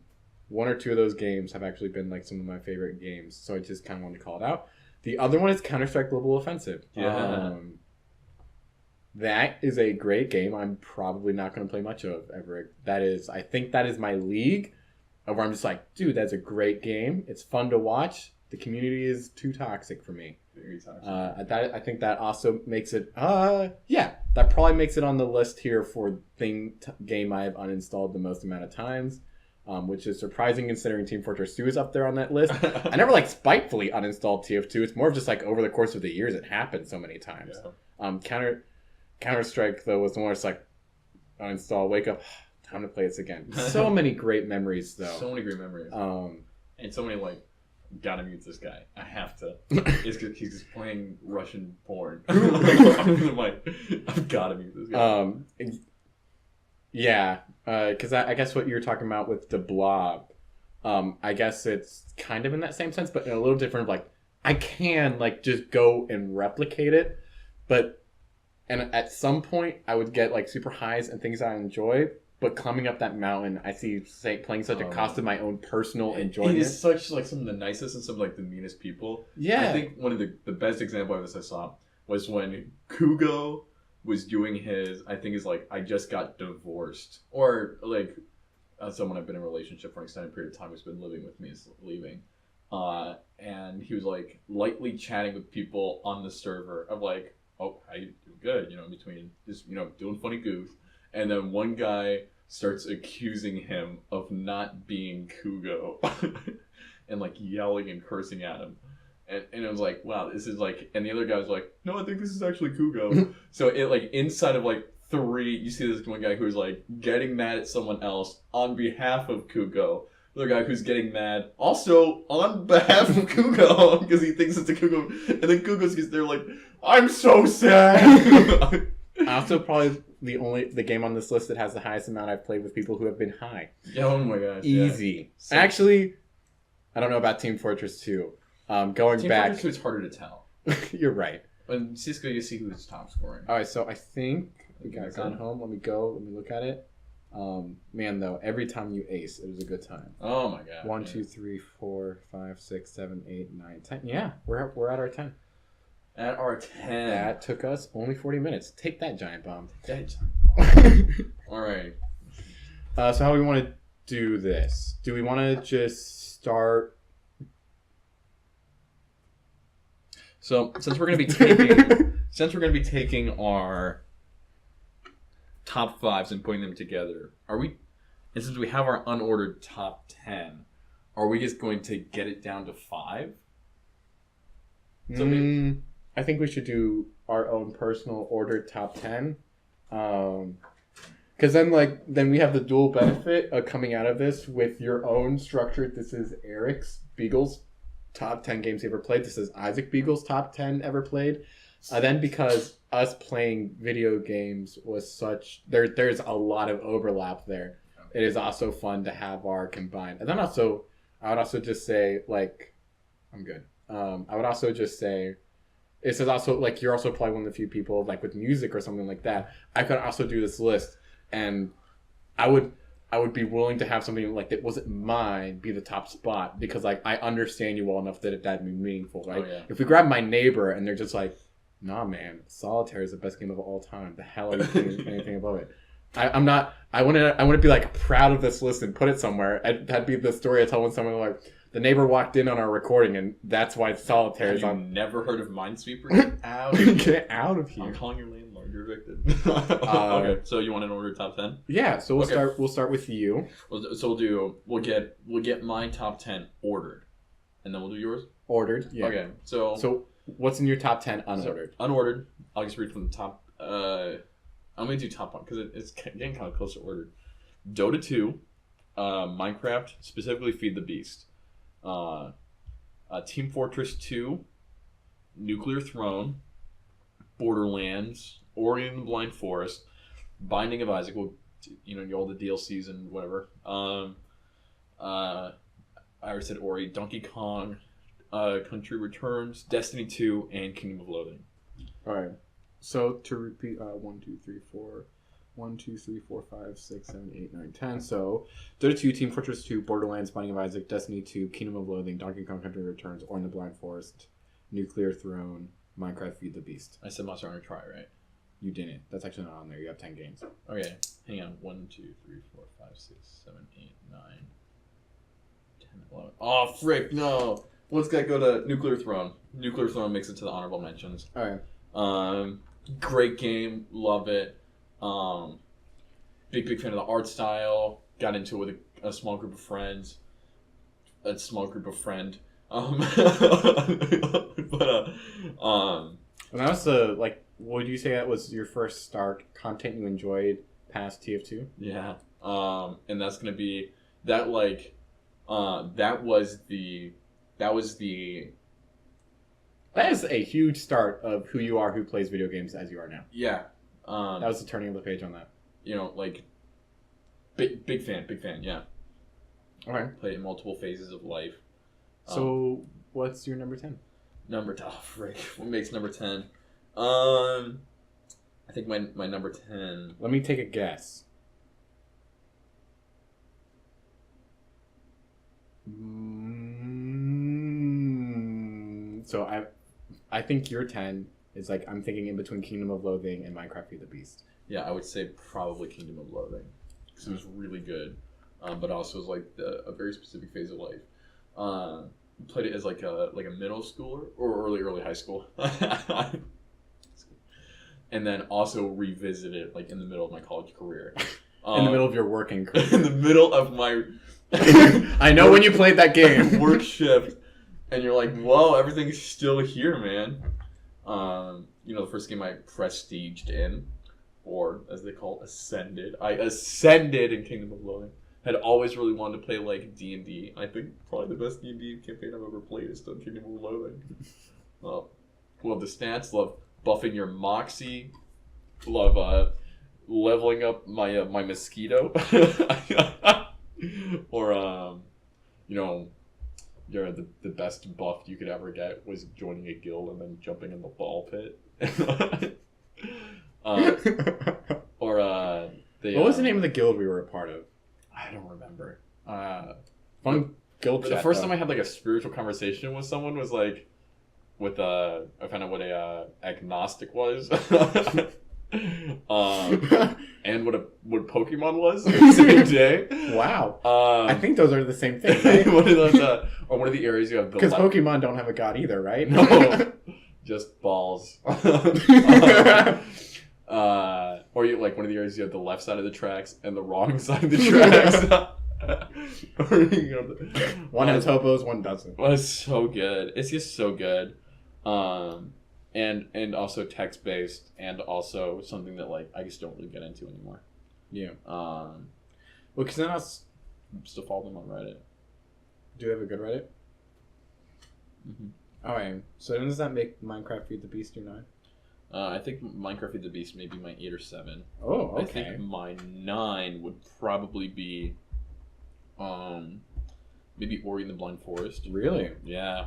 or 2 of those games have actually been like some of my favorite games, so I just kind of wanted to call it out. The other one is Counter-Strike Global Offensive. Yeah. That is a great game. I'm probably not going to play much of ever. I think that is my league of where I'm just like, dude, that's a great game. It's fun to watch. The community is too toxic for me. Very toxic. I think that also makes it, that probably makes it on the list here for game I have uninstalled the most amount of times. Which is surprising considering Team Fortress 2 is up there on that list. I never like spitefully uninstalled TF2. It's more of just like over the course of the years it happened so many times. Yeah. Counter-Strike though was the one where it's like uninstall, wake up, time to play this again. So many great memories though. So many great memories. And so many like, gotta mute this guy. I have to. It's because he's just playing Russian porn. I'm like, I've gotta mute this guy. Yeah, because I guess what you're talking about with the Blob, I guess it's kind of in that same sense, but in a little different. Like, I can like just go and replicate it, and at some point I would get like super highs and things I enjoy. But climbing up that mountain, I see playing such a cost of my own personal enjoyment. It is such like some of the nicest and some of like the meanest people. Yeah, I think one of the best example of this I saw was when Kugo was doing his, I think is like, I just got divorced. Or like, someone I've been in a relationship for an extended period of time who's been living with me is leaving. And he was like lightly chatting with people on the server of like, oh, how you doing? Good, between just, doing funny goofs. And then one guy starts accusing him of not being Kugo. And like yelling and cursing at him. And it was like, wow, this is like... And the other guy was like, no, I think this is actually Kugo. So it like, inside of like 3, you see this one guy who's like getting mad at someone else on behalf of Kugo. The other guy who's getting mad also on behalf of Kugo because he thinks it's a Kugo. And then Kugo's just there like, I'm so sad. Also probably the game on this list that has the highest amount I've played with people who have been high. Oh my gosh. Easy. Yeah. Actually, I don't know about Team Fortress 2. Going Team back, Fortress 2 is harder to tell. You're right. In Cisco, you see who's top scoring. All right, so I think we got Gone Home. Let me look at it. Man, though, every time you ace, it was a good time. Oh my god. 1, 2, 3, 4, 5, 6, 7, 8, 9, 10. Yeah, we're at our 10. At our 10. That took us only 40 minutes. Take that, Giant Bomb. All right. So how we want to do this? Do we want to just start? So since we're going to be taking our top 5s and putting them together, and since we have our unordered top 10, are we just going to get it down to 5? I think we should do our own personal ordered top 10. Because then we have the dual benefit of coming out of this with your own structured. This is Eric's Beagle's top 10 games he ever played. This is Isaac Beagle's top 10 ever played. Then because us playing video games was such, there's a lot of overlap there. It is also fun to have our combined. And then also, I would also just say, like, I'm good. I would also just say, this is also, like, you're also probably one of the few people, like, with music or something like that. I could also do this list, and I would be willing to have something, like, that wasn't mine be the top spot, because, like, I understand you well enough that that'd be meaningful, right? Oh, yeah. If we grab my neighbor, and they're just like, nah, man, Solitaire is the best game of all time. The hell are you thinking anything above it? I'm not. I want to be like proud of this list and put it somewhere. That'd be the story I tell when someone like the neighbor walked in on our recording and that's why Solitaire is on. Have you never heard of Minesweeper? Get out! Get out of here! I'm calling your landlord. You're evicted. Okay, so you want an order top 10? Yeah. So we'll start with you. So we'll get my top 10 ordered, and then we'll do yours. Ordered. Yeah. Okay. So what's in your top 10 unordered? So, unordered. I'll just read from the top. I'm going to do top 1 because it's getting kind of close to ordered. Dota 2, Minecraft, specifically Feed the Beast. Team Fortress 2, Nuclear Throne, Borderlands, Ori and the Blind Forest, Binding of Isaac, all the DLCs and whatever. I already said Ori, Donkey Kong, Country Returns, Destiny 2, and Kingdom of Loathing. All right. So to repeat, 1, 2, 3, 4, 1, 2, 3, 4, 5, 6, 7, 8, 9, 10. So Dota 2, Team Fortress 2, Borderlands, Binding of Isaac, Destiny 2, Kingdom of Loathing, Donkey Kong Country Returns, Ori and the Blind Forest, Nuclear Throne, Minecraft Feed the Beast. I said Monster Hunter Try, right? You didn't. That's actually not on there. You have 10 games. Okay, hang on. 1, 2, 3, 4, 5, 6, 7, 8, 9, 10, 11. Oh, frick, no. Let's go to Nuclear Throne. Nuclear Throne makes it to the honorable mentions. All right. Great game, love it. Big fan of the art style. Got into it with a small group of friends. And that was the would you say that was your first start content you enjoyed past TF2? Yeah. And that's gonna be that that is a huge start of who you are, who plays video games as you are now. Yeah. That was the turning of the page on that. Big fan, yeah. All right. Played in multiple phases of life. So, what's your number 10? Frick. What makes number 10? I think my number 10... Let me take a guess. So, I think your 10 is I'm thinking in between Kingdom of Loathing and Minecraft Feed the Beast. Yeah, I would say probably Kingdom of Loathing. Because it was really good. But also was a very specific phase of life. Played it as a middle schooler or early high school. And then also revisited in the middle of my college career. In the middle of your working career. In the middle of my... I know when you played that game. Work shift. And you're like, whoa, everything's still here, man. The first game I prestiged in, or as they call it, ascended. I ascended in Kingdom of Loathing. Had always really wanted to play D&D. I think probably the best D&D campaign I've ever played is still Kingdom of Loathing. Love the stats. Love buffing your moxie. Love leveling up my my mosquito. Or the best buff you could ever get was joining a guild and then jumping in the ball pit. What was the name of the guild we were a part of? I don't remember. Fun guild chat. The first time I had a spiritual conversation with someone was I found out what a agnostic was. And what Pokemon was the same day. Wow. I think those are the same thing, right? One of those, or one of the areas you have. Because Pokemon don't have a god either, right? No, just balls. Or you like one of the areas you have the left side of the tracks and the wrong side of the tracks. One has hobos, one doesn't. Well, it's so good. It's just so good. And also text based, and also something that like I just don't really get into anymore. Yeah. Well, because then I'll still follow them on Reddit. Do you have a good Reddit? Mm-hmm. Alright. So then does that make Minecraft Feed the Beast your 9? I think Minecraft Feed the Beast may be my 8 or 7. Oh, okay. I think my 9 would probably be, maybe Ori and the Blind Forest. Really? Yeah.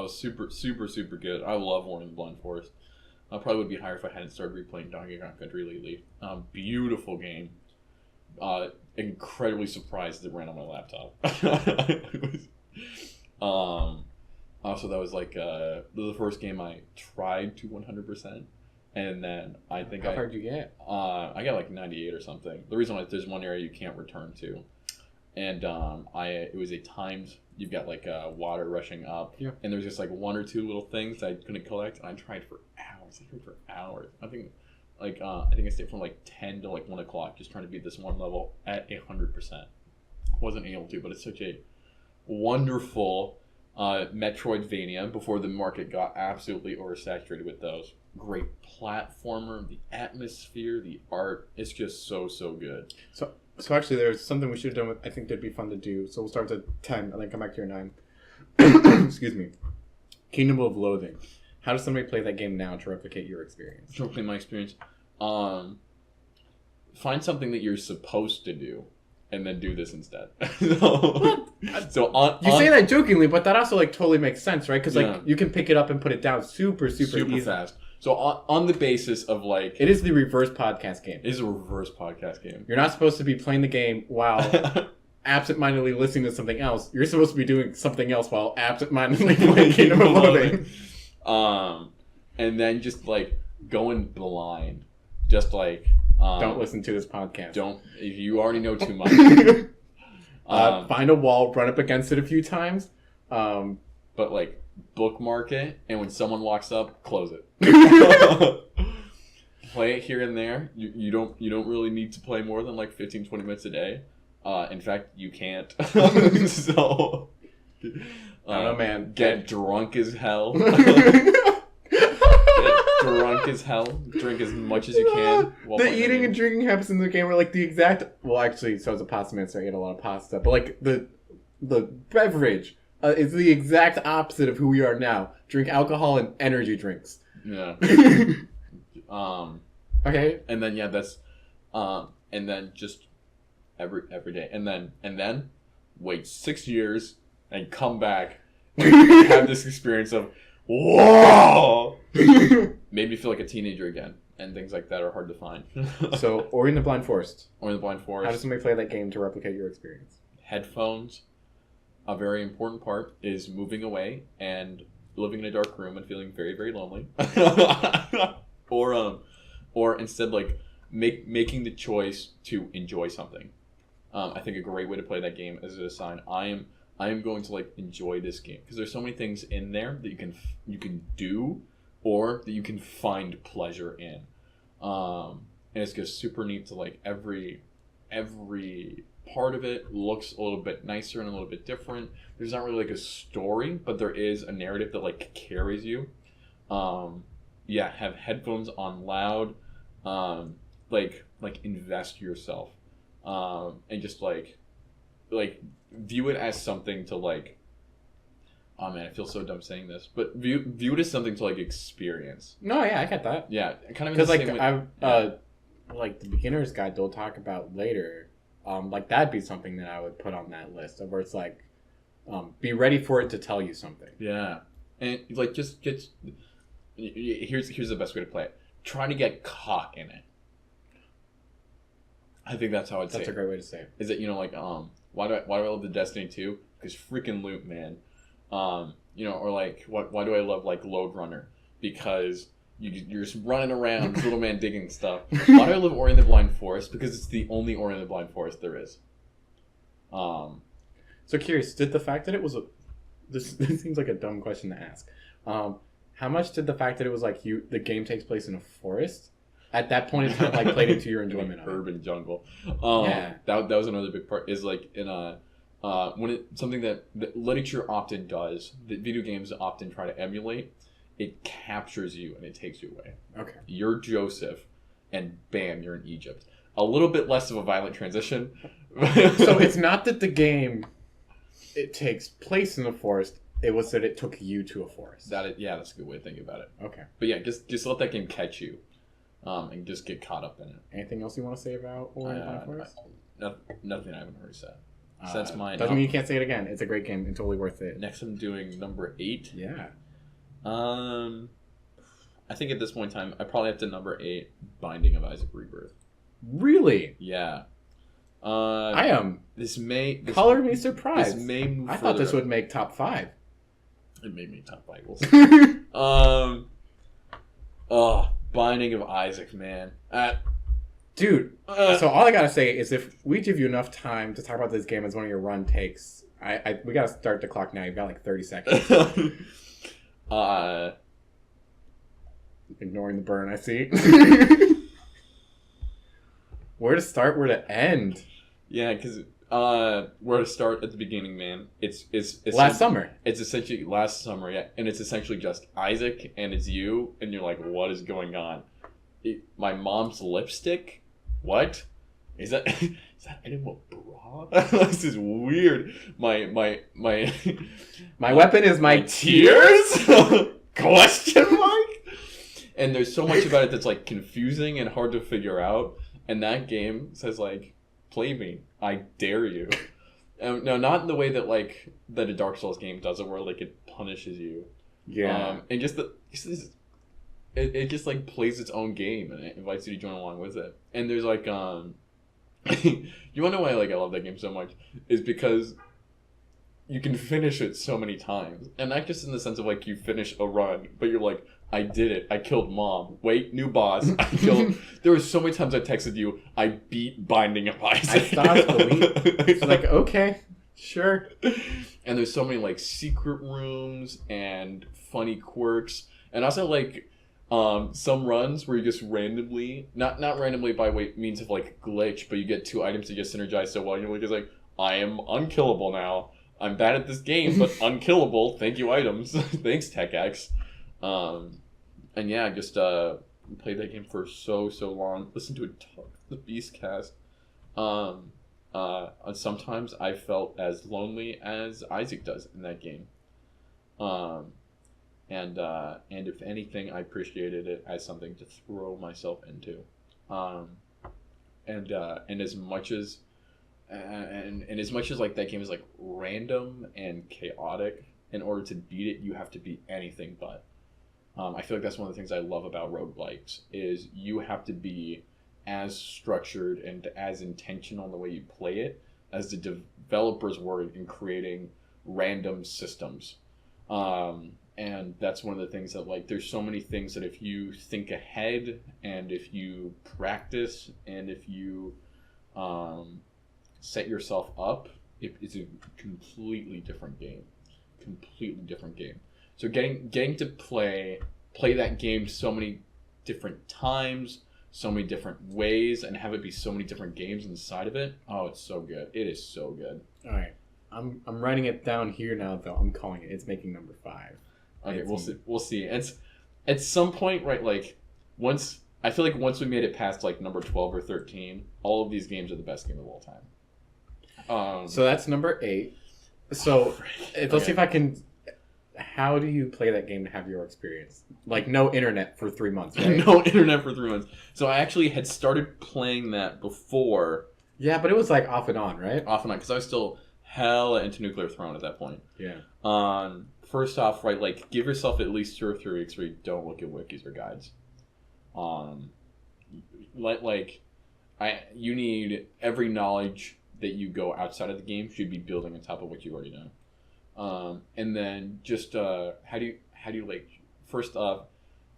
Super, super, super good. I love Ori and the Blind Forest. Probably would be higher if I hadn't started replaying Donkey Kong Country lately. Beautiful game. Incredibly surprised it ran on my laptop. Also, that was like the first game I tried to 100%, and then I think How far did you get? I got like 98 or something. The reason why there's one area you can't return to, and it was a timed. You've got like water rushing up, yeah. And there's just like one or two little things that I couldn't collect, and I tried for hours. I think I stayed from like 10 to like 1 o'clock just trying to beat this one level at 100%. Wasn't able to, but it's such a wonderful Metroidvania before the market got absolutely oversaturated with those. Great platformer, the atmosphere, the art. It's just so good. So actually, there's something we should have done with. I think that'd be fun to do. So we'll start with 10 and then come back to your 9. Excuse me. Kingdom of Loathing. How does somebody play that game now to replicate your experience? To replicate my experience, find something that you're supposed to do, and then do this instead. You say that jokingly, but that also like totally makes sense, right? Because like you can pick it up and put it down super easy. Fast. So on the basis of like, it is the reverse podcast game. It is a reverse podcast game. You're not supposed to be playing the game while absentmindedly listening to something else. You're supposed to be doing something else while absentmindedly playing Kingdom of Loathing. And then just like going blind, just like don't listen to this podcast. If you already know too much. Find a wall, run up against it a few times, but like bookmark it, and when someone walks up, close it. Play it here and there. You don't really need to play more than like 15-20 minutes a day. In fact, you can't. So I don't know, man. Get drunk as hell. Drunk as hell. Drink as much as you can. The eating and drinking habits in the game are like the exact. Well, actually, so as a pasta man, so I ate a lot of pasta. But like the beverage is the exact opposite of who we are now. Drink alcohol and energy drinks. Yeah. Okay. And then that's and then just every day, and then wait 6 years and come back and have this experience of whoa. Made me feel like a teenager again, and things like that are hard to find. So, Ori and the Blind Forest. Ori and the Blind Forest. How does somebody play that game to replicate your experience? Headphones. A very important part is moving away and living in a dark room and feeling very, very lonely. Or instead, like making the choice to enjoy something. I think a great way to play that game is a sign I am going to like enjoy this game, because there's so many things in there that you can do or that you can find pleasure in, and it's just super neat to like every part of it looks a little bit nicer and a little bit different. There's not really like a story, but there is a narrative that like carries you. Have headphones on loud, like invest yourself, and just like view it as something to like, oh man, I feel so dumb saying this, but view it as something to like experience. No, yeah, I get that. Yeah, kind of because like like the beginner's guide they'll talk about later. Like that'd be something that I would put on that list of where it's like, be ready for it to tell you something. Yeah, and like just get. Here's the best way to play it. Try to get caught in it. I think that's how I'd say it. That's a great way to say it. Is that, why do I love the Destiny 2? Because freaking loot, man. Or like why do I love like Load Runner? Because You're just running around, this little man digging stuff. Why do I live Ori and the Blind Forest? Because it's the only Ori and the Blind Forest there is. So curious, did the fact that it was this seems like a dumb question to ask. How much did the fact that it was like the game takes place in a forest at that point in time like played into your enjoyment of it? Urban jungle. Yeah. That was another big part. Is like in a something that literature often does, that video games often try to emulate. It captures you and it takes you away. Okay. You're Joseph, and bam, you're in Egypt. A little bit less of a violent transition. So it's not that the game it takes place in the forest. It was that it took you to a forest. That's a good way of thinking about it. Okay. But yeah, just let that game catch you, and just get caught up in it. Anything else you want to say about Ori and the Blind Forest? Nothing I haven't already said. So that's mine. Doesn't mean you can't say it again. It's a great game and totally worth it. Next, I'm doing number 8. Yeah. I think at this point in time, I probably have to number 8, Binding of Isaac Rebirth. Really? Yeah. I am. Color me surprised. This may move I thought this further. would make top 5. It made me top 5. Binding of Isaac, man. Dude, so all I gotta say is if we give you enough time to talk about this game as one of your run takes, we gotta start the clock now. You've got like 30 seconds. Ignoring the burn, I see. Where to start, where to end? Yeah, because where to start at the beginning, man. It's Last summer. It's essentially last summer, yeah, and it's essentially just Isaac and it's you, and you're like, what is going on? My mom's lipstick? What? Is that item a bra? This is weird. My weapon is my tears? Question mark? And there's so much about it that's like confusing and hard to figure out. And that game says like, play me. I dare you. No, not in the way that that a Dark Souls game does it, where like it punishes you. Yeah. And it just like plays its own game and it invites you to join along with it. And there's like you wanna know why I love that game so much? Is because you can finish it so many times. And not just in the sense of like you finish a run, but you're like, I did it. I killed mom. Wait, new boss. I killed. There were so many times I texted you, I beat Binding of Isaac. I stopped it's like, okay, sure. And there's so many like secret rooms and funny quirks. And also like some runs where you just randomly, not randomly by means of like glitch, but you get 2 items that just synergize so well. You're just like, I am unkillable now. I'm bad at this game, but unkillable. Thank you, items. Thanks, TechX. And yeah, just played that game for so long. Listened to a ton of the Beastcast. Sometimes I felt as lonely as Isaac does in that game. And if anything, I appreciated it as something to throw myself into. And as much as like that game is like random and chaotic, in order to beat it, you have to be anything but. I feel like that's one of the things I love about roguelikes is you have to be as structured and as intentional in the way you play it as the developers were in creating random systems. And that's one of the things that like there's so many things that if you think ahead and if you practice and if you set yourself up, it's a completely different game. So getting to play that game so many different times, so many different ways, and have it be so many different games inside of it. Oh, it's so good. It is so good. All right, I'm writing it down here now. Though I'm calling it. It's making number 5. Okay, we'll see. It's at some point, right? Like once we made it past like number 12 or 13, all of these games are the best game of all time. So that's number 8. So let's see if I can. How do you play that game to have your experience? Like no internet for 3 months, right? No internet for 3 months. So I actually had started playing that before. Yeah, but it was like off and on, right? Off and on, because I was still hella into Nuclear Throne at that point. Yeah. First off, right, like give yourself at least 2 or 3 weeks where you don't look at wikis or guides. You need every knowledge that you go outside of the game should be building on top of what you already know. And then just how do you like first off,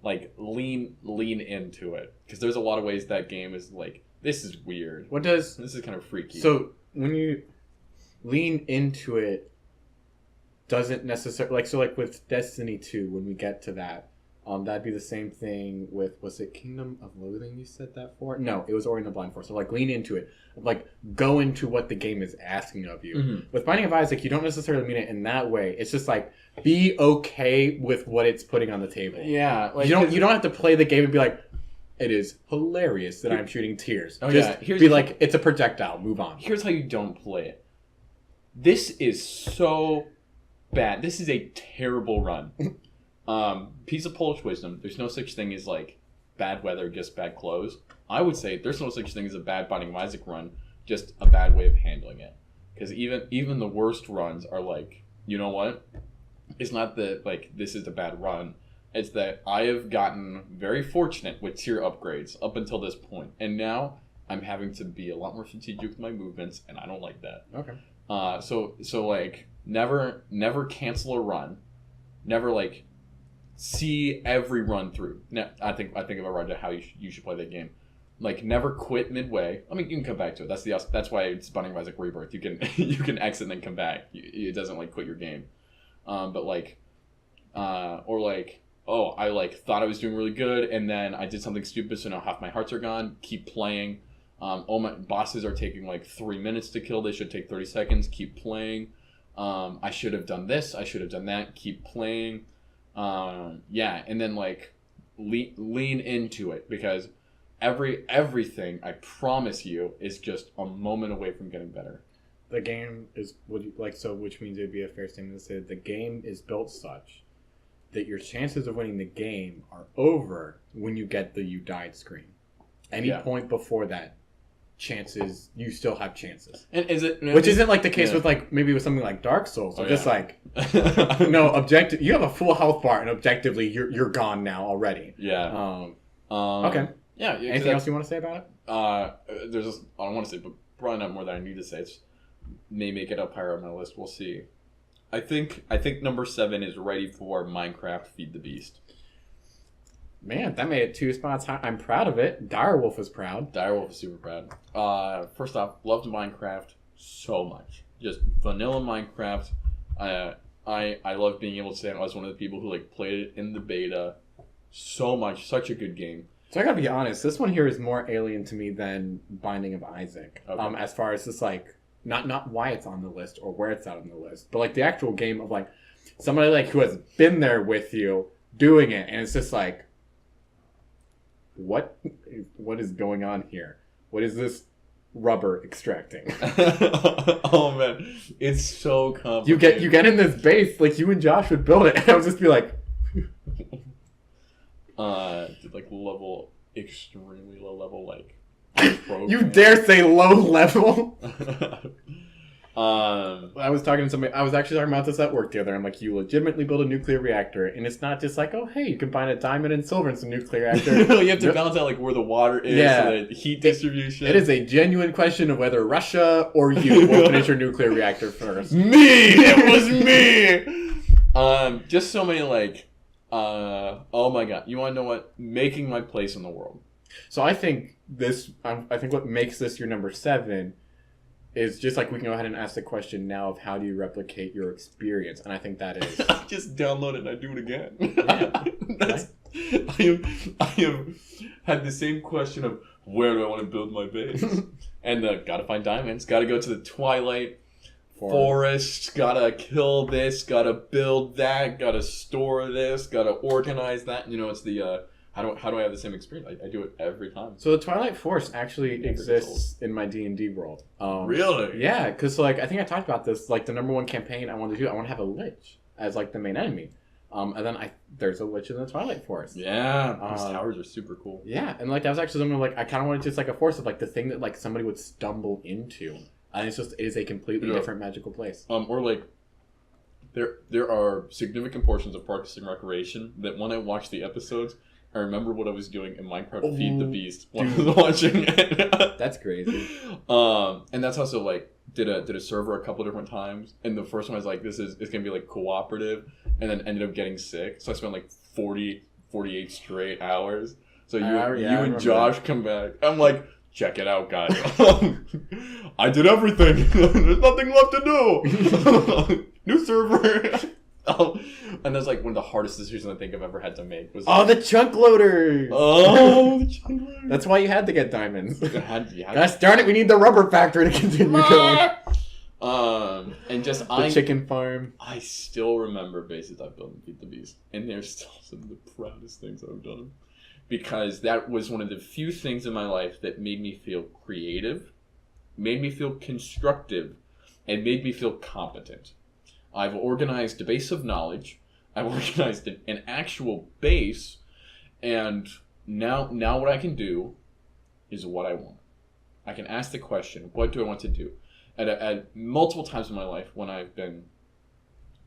like lean into it, because there's a lot of ways that game is like, this is weird. This is kind of freaky. So when you lean into it, doesn't necessarily like with Destiny 2, when we get to that, that'd be the same thing with, was it Kingdom of Loathing you said that for? No, it was Ori and the Blind Forest. So like lean into it, like go into what the game is asking of you. Mm-hmm. With Binding of Isaac, you don't necessarily mean it in that way. It's just like, be okay with what it's putting on the table. Yeah, like, you don't have to play the game and be like, it is hilarious that I'm shooting tears. Oh, just be like, it's a projectile, move on. Here's how you don't play it. This is so bad. This is a terrible run. Piece of Polish wisdom, there's no such thing as like bad weather, just bad clothes. I would say there's no such thing as a bad Binding of Isaac run, just a bad way of handling it. Because even the worst runs are like, you know what? It's not that like this is a bad run. It's that I have gotten very fortunate with tier upgrades up until this point, and now I'm having to be a lot more strategic with my movements, and I don't like that. Okay. So like never cancel a run, never like see every run through. I think of a run to how you should play that game. Like never quit midway. I mean, you can come back to it. That's why it's Binding of Isaac Rebirth. You can exit and then come back. It doesn't like quit your game. But like, or like, oh, I like thought I was doing really good, and then I did something stupid, so now half my hearts are gone. Keep playing. Oh, my bosses are taking like 3 minutes to kill. They should take 30 seconds. Keep playing. I should have done this. I should have done that. Keep playing. Yeah, and then like lean into it, because everything, I promise you, is just a moment away from getting better. The game is which means it'd be a fair statement to say the game is built such that your chances of winning the game are over when you get the "you died" screen. Any point before that, chances, you still have chances. And which isn't like the case with like maybe with something like Dark Souls, or just like no objective. You have a full health bar, and objectively you're gone now already. Yeah. Okay. Yeah. Anything else you want to say about it? There's just, I don't want to say, but probably not more than I need to say. It's may make it up higher on my list. We'll see. I think number 7 is ready for Minecraft Feed the Beast. Man, that made it 2 spots high. I'm proud of it. Direwolf is proud. Direwolf is super proud. First off, loved Minecraft so much. Just vanilla Minecraft. I love being able to say I was one of the people who like played it in the beta so much. Such a good game. So I gotta be honest, this one here is more alien to me than Binding of Isaac. Okay. As far as just like not why it's on the list or where it's out on the list, but like the actual game of like somebody like who has been there with you doing it, and it's just like, what is going on here? What is this rubber extracting? Oh man, it's so complicated. You get in this base, like you and Josh would build it, and I would just be like, like level, extremely low level, like you dare say low level? I was talking to somebody. I was actually talking about this at work the other. I'm like, you legitimately build a nuclear reactor, and it's not just like, oh hey, you combine a diamond and silver in some nuclear reactor. You have to balance out like where the water is, and the heat distribution. It is a genuine question of whether Russia or you will finish your nuclear reactor first. Me, it was me. Just so many like, oh my god, you want to know what? Making my place in the world. So I think what makes this your number 7 is just like we can go ahead and ask the question now of how do you replicate your experience, and I think that is I just download it and I do it again. Yeah. I have had the same question of where do I want to build my base, and gotta find diamonds, gotta go to the Twilight Forest, gotta kill this, gotta build that, gotta store this, gotta organize that. You know, it's the how do I have the same experience? I do it every time. So the Twilight Forest actually exists in my D&D world. Really? Yeah, because like I think I talked about this. Like the number 1 campaign I want to do, I want to have a lich as like the main enemy. And then there's a lich in the Twilight Forest. Yeah, those towers are super cool. Yeah, and like that was actually something like I kind of wanted just like a force of like the thing that like somebody would stumble into, and it is a completely different magical place. Or like there are significant portions of Parks and Recreation that when I watch the episodes, I remember what I was doing in Minecraft Feed the Beast when I was watching it. That's crazy. And that's also like did a server a couple different times, and the first one I was like, it's gonna be like cooperative, and then ended up getting sick, so I spent like 40 48 straight hours. So you I and Josh come back. I'm like, check it out, guys. I did everything. There's nothing left to do. New server. And that's like one of the hardest decisions I think I've ever had to make. Was the chunk loader. The chunk loader. That's why you had to get diamonds. Yeah. Gosh darn it, we need the rubber factory to continue going. And just the chicken farm. I still remember bases I've built in Feed the Beast, and they're still some of the proudest things I've done. Because that was one of the few things in my life that made me feel creative, made me feel constructive, and made me feel competent. I've organized a base of knowledge. I've organized an actual base, and now what I can do is what I want. I can ask the question, what do I want to do? At multiple times in my life when I've been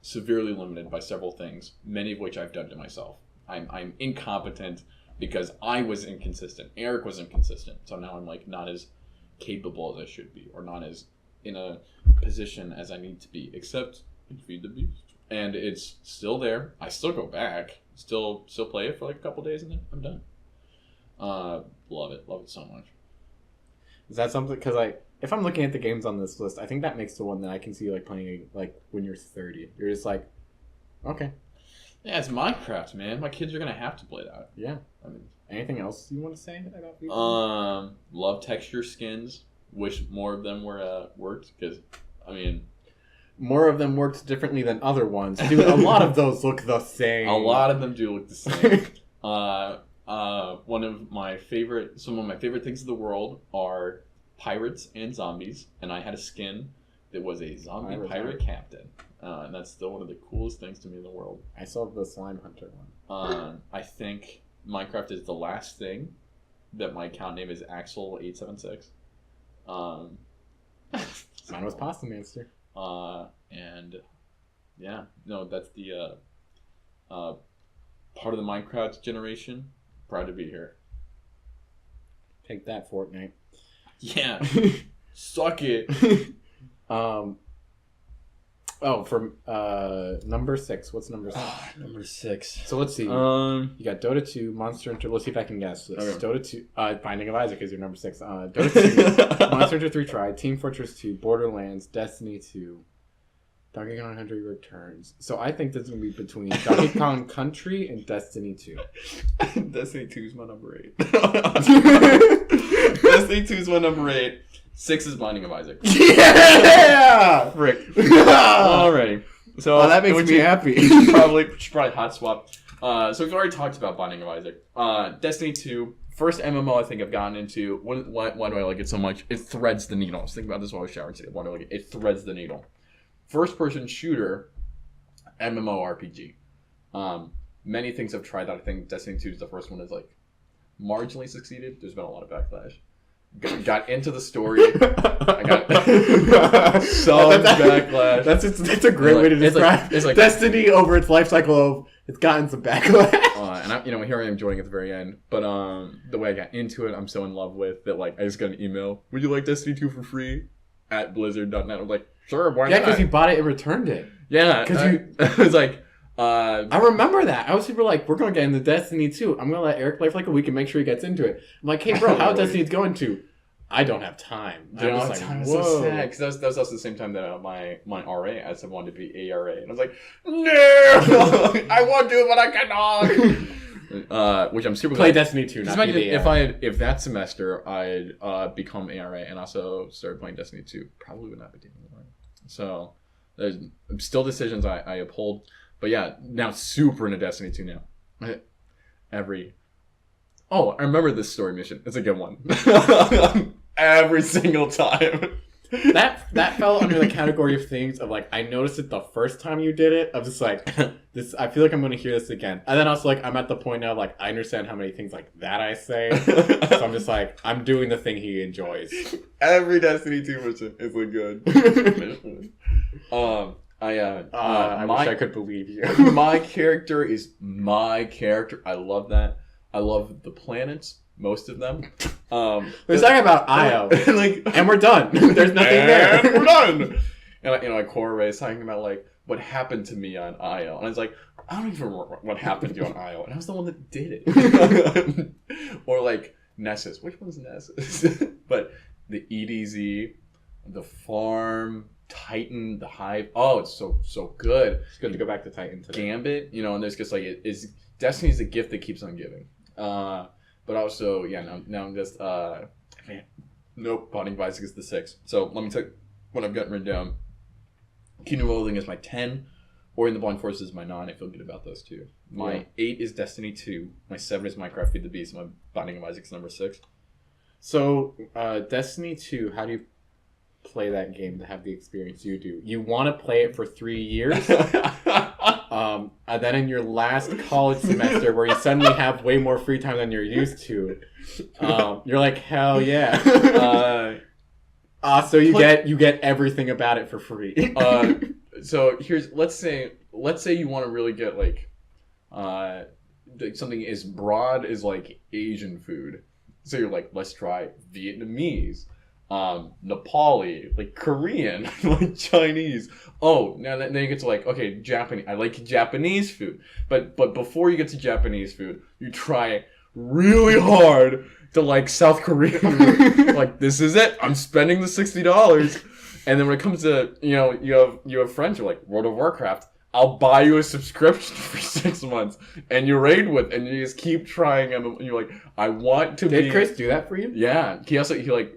severely limited by several things, many of which I've done to myself. I'm incompetent because I was inconsistent. Eric was inconsistent. So now I'm like not as capable as I should be, or not as in a position as I need to be, except in Feed the Beast. And it's still there. I still go back, still play it for like a couple days, and then I'm done. Love it so much. Is that something? Because if I'm looking at the games on this list, I think that makes the one that I can see like playing like when you're 30. You're just like, okay. Yeah, it's Minecraft, man. My kids are gonna have to play that. Yeah. I mean, anything else you want to say about Feed? Love texture skins. Wish more of them were worked, because I mean, more of them worked differently than other ones. Dude, a lot of those look the same. A lot of them do look the same. Some of my favorite things in the world are pirates and zombies, and I had a skin that was a zombie pirate captain, and that's still one of the coolest things to me in the world. I saw the slime hunter one. I think Minecraft is the last thing that my account name is Axel876. Mine was Pasta Monster. And yeah, no, that's the part of the Minecraft generation. Proud to be here. Take that, Fortnite. Yeah. Suck it. From number 6. What's number 6? Number 6. So let's see. You got Dota 2, Monster Hunter. Let's see if I can guess this. Okay. Dota 2, Binding of Isaac is your number 6. Dota 2, Monster Hunter 3 Try, Team Fortress 2, Borderlands, Destiny 2, Donkey Kong Country Returns. So I think this is going to be between Donkey Kong Country and Destiny 2. Destiny 2 is my number 8. Destiny 2 is my number 8. 6 is Binding of Isaac. Yeah! Frick. Alrighty. So that makes me happy. We should probably hot swap. So we've already talked about Binding of Isaac. Destiny 2, first MMO I think I've gotten into. Why do I like it so much? It threads the needle. I was thinking about this while I was showering today. Why do I like it? It threads the needle. First person shooter, MMORPG. Many things I've tried that. I think Destiny 2 is the first one that's like marginally succeeded. There's been a lot of backlash. Got into the story. I got some backlash. That's a great way to describe it's like Destiny over its life cycle of it's gotten some backlash. And here I am joining at the very end. But the way I got into it, I'm so in love with that. Like I just got an email. Would you like Destiny 2 for free? At Blizzard.net. I'm like, sure, why not? Yeah, because you bought it and returned it. Yeah, because it was like. I remember that. I was super like, we're going to get into Destiny 2. I'm going to let Eric play for like a week and make sure he gets into it. I'm like, hey, bro, how Destiny's going to? I don't have time. I don't have time. It's so sad. Because that was also the same time that my RA as I wanted to be ARA. And I was like, no! I want to, but I cannot! Which I'm super Play glad. Destiny 2, not If that semester I'd become ARA and also started playing Destiny 2, probably would not be taking the line. So there's still decisions I uphold. But yeah, now super into Destiny 2 now. I remember this story mission. It's a good one. Every single time. That fell under the category of things of like, I noticed it the first time you did it. Of just like, this. I feel like I'm going to hear this again. And then also like, I'm at the point now like, I understand how many things like that I say. So I'm just like, I'm doing the thing he enjoys. Every Destiny 2 mission is a good mission. I wish I could believe you. My character is my character. I love that. I love the planets, most of them. We're talking about Io, and we're done. There's nothing there. And we're done. And I core Ray is talking about like what happened to me on Io, and I was like, I don't even remember what happened to you on IO, and I was the one that did it. Or like Nessus. Which one's Nessus? But the EDZ, the Farm, Titan, the Hive. Oh, it's so good. It's good to go back to Titan today. Gambit, and there's just like Destiny's the gift that keeps on giving. But also, now I'm just man. Nope, Binding of Isaac is the 6. So let me take what I've got written down. Kingdom Rolling is my 10. Ori and the Blind Forest is my 9. I feel good about those two. My 8 is Destiny 2. My 7 is Minecraft Feed the Beast. My Binding of Isaac's number 6. So, Destiny 2, how do you play that game to have the experience you do? You want to play it for 3 years? And then in your last college semester where you suddenly have way more free time than you're used to, you're like, hell yeah. So you get everything about it for free. So let's say you want to really get like something as broad as like Asian food. So you're like, let's try Vietnamese, Nepali, like Korean, like Chinese. Oh, now then you get to like, okay, Japanese. I like Japanese food, but before you get to Japanese food, you try really hard to like South Korean food. Like, this is it. I'm spending the $60. And then when it comes to you have friends who are like World of Warcraft. I'll buy you a subscription for 6 months, and you raid with, and you just keep trying them. And you're like, I want to. Did Chris do that for you? Yeah, he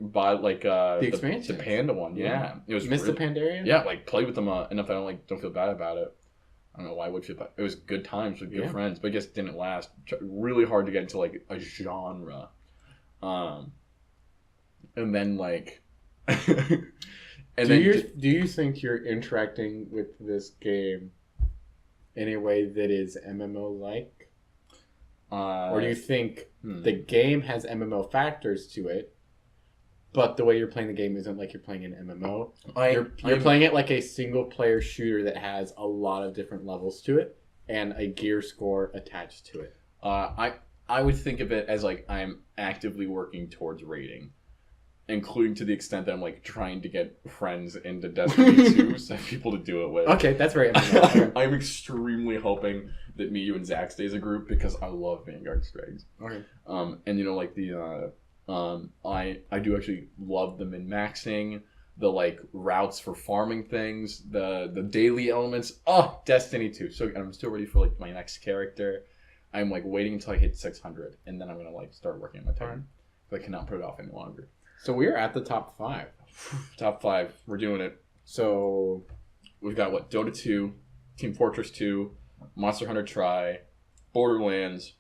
bought like the expansion, the Panda one. Yeah, it was Mr. Pandaria. Yeah, like played with them enough. I don't feel bad about it. I don't know why I would feel bad. It was good times with good friends, but I guess it didn't last. Really hard to get into like a genre, and then like. Do you think you're interacting with this game in a way that is MMO-like? Or do you think the game has MMO factors to it, but the way you're playing the game isn't like you're playing an MMO? You're playing it like a single-player shooter that has a lot of different levels to it and a gear score attached to it. I would think of it as like I'm actively working towards rating. Including to the extent that I'm like trying to get friends into Destiny 2 so I have people to do it with. Okay, that's very MMO. I'm extremely hoping that me, you, and Zach stay as a group because I love Vanguard Strays. Okay. And like I do actually love the min-maxing, the like routes for farming things, the daily elements. Oh, Destiny 2. So I'm still ready for like my next character. I'm like waiting until I hit 600 and then I'm gonna like start working on my turn. But I cannot put it off any longer. So we're at the top 5. Top 5. We're doing it. So we've got what? Dota 2, Team Fortress 2, Monster Hunter Tri, Borderlands,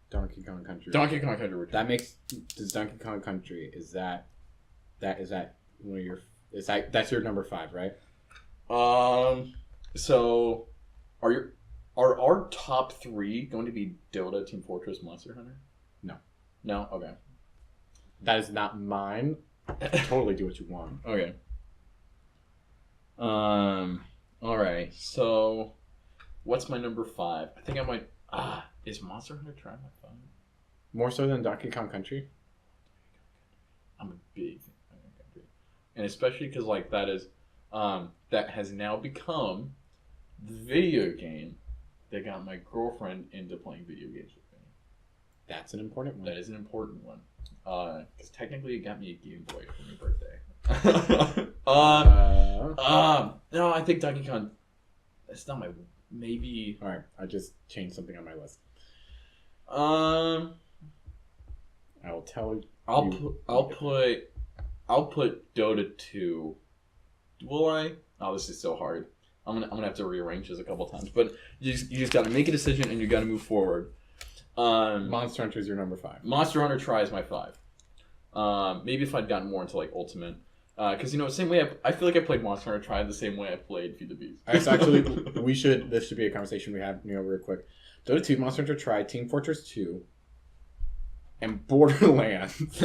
Donkey Kong Country. Donkey Kong Country. Does Donkey Kong Country is that one of your that's your number 5, right? So are our top 3 going to be Dota, Team Fortress, Monster Hunter? No? Okay. That is not mine. Totally do what you want. Okay. Alright. So what's my number 5? I think I might is Monster Hunter Tri my 5? More so than Donkey Kong Country? I'm a big fan of Donkey Kong Country. And especially because like that is that has now become the video game that got my girlfriend into playing video games with me. That's an important one. That is an important one. Because technically it got me a Game Boy for my birthday. No, I think Donkey Kong, that's not my, maybe. Alright, I just changed something on my list. I will tell you. I'll put Dota 2. Will I? Oh, this is so hard. I'm gonna have to rearrange this a couple times. But you just gotta make a decision and you gotta move forward. Monster Hunter is your number 5. Monster Hunter Tri is my 5. Maybe if I'd gotten more into like Ultimate, because same way I feel like I played Monster Hunter Tri the same way I played Feed the Beast. It's actually this should be a conversation we have real quick. Dota 2, Monster Hunter Tri, Team Fortress 2, and Borderlands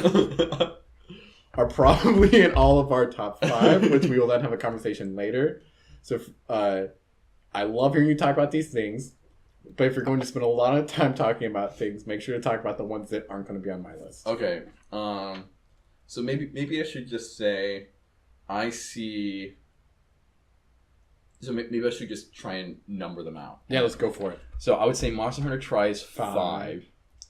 are probably in all of our top 5, which we will then have a conversation later. So I love hearing you talk about these things. But if you're going to spend a lot of time talking about things, make sure to talk about the ones that aren't going to be on my list. Okay. So maybe I should just say I see So maybe I should just try and number them out. Yeah, let's go for it. So I would say Monster Hunter tries 5.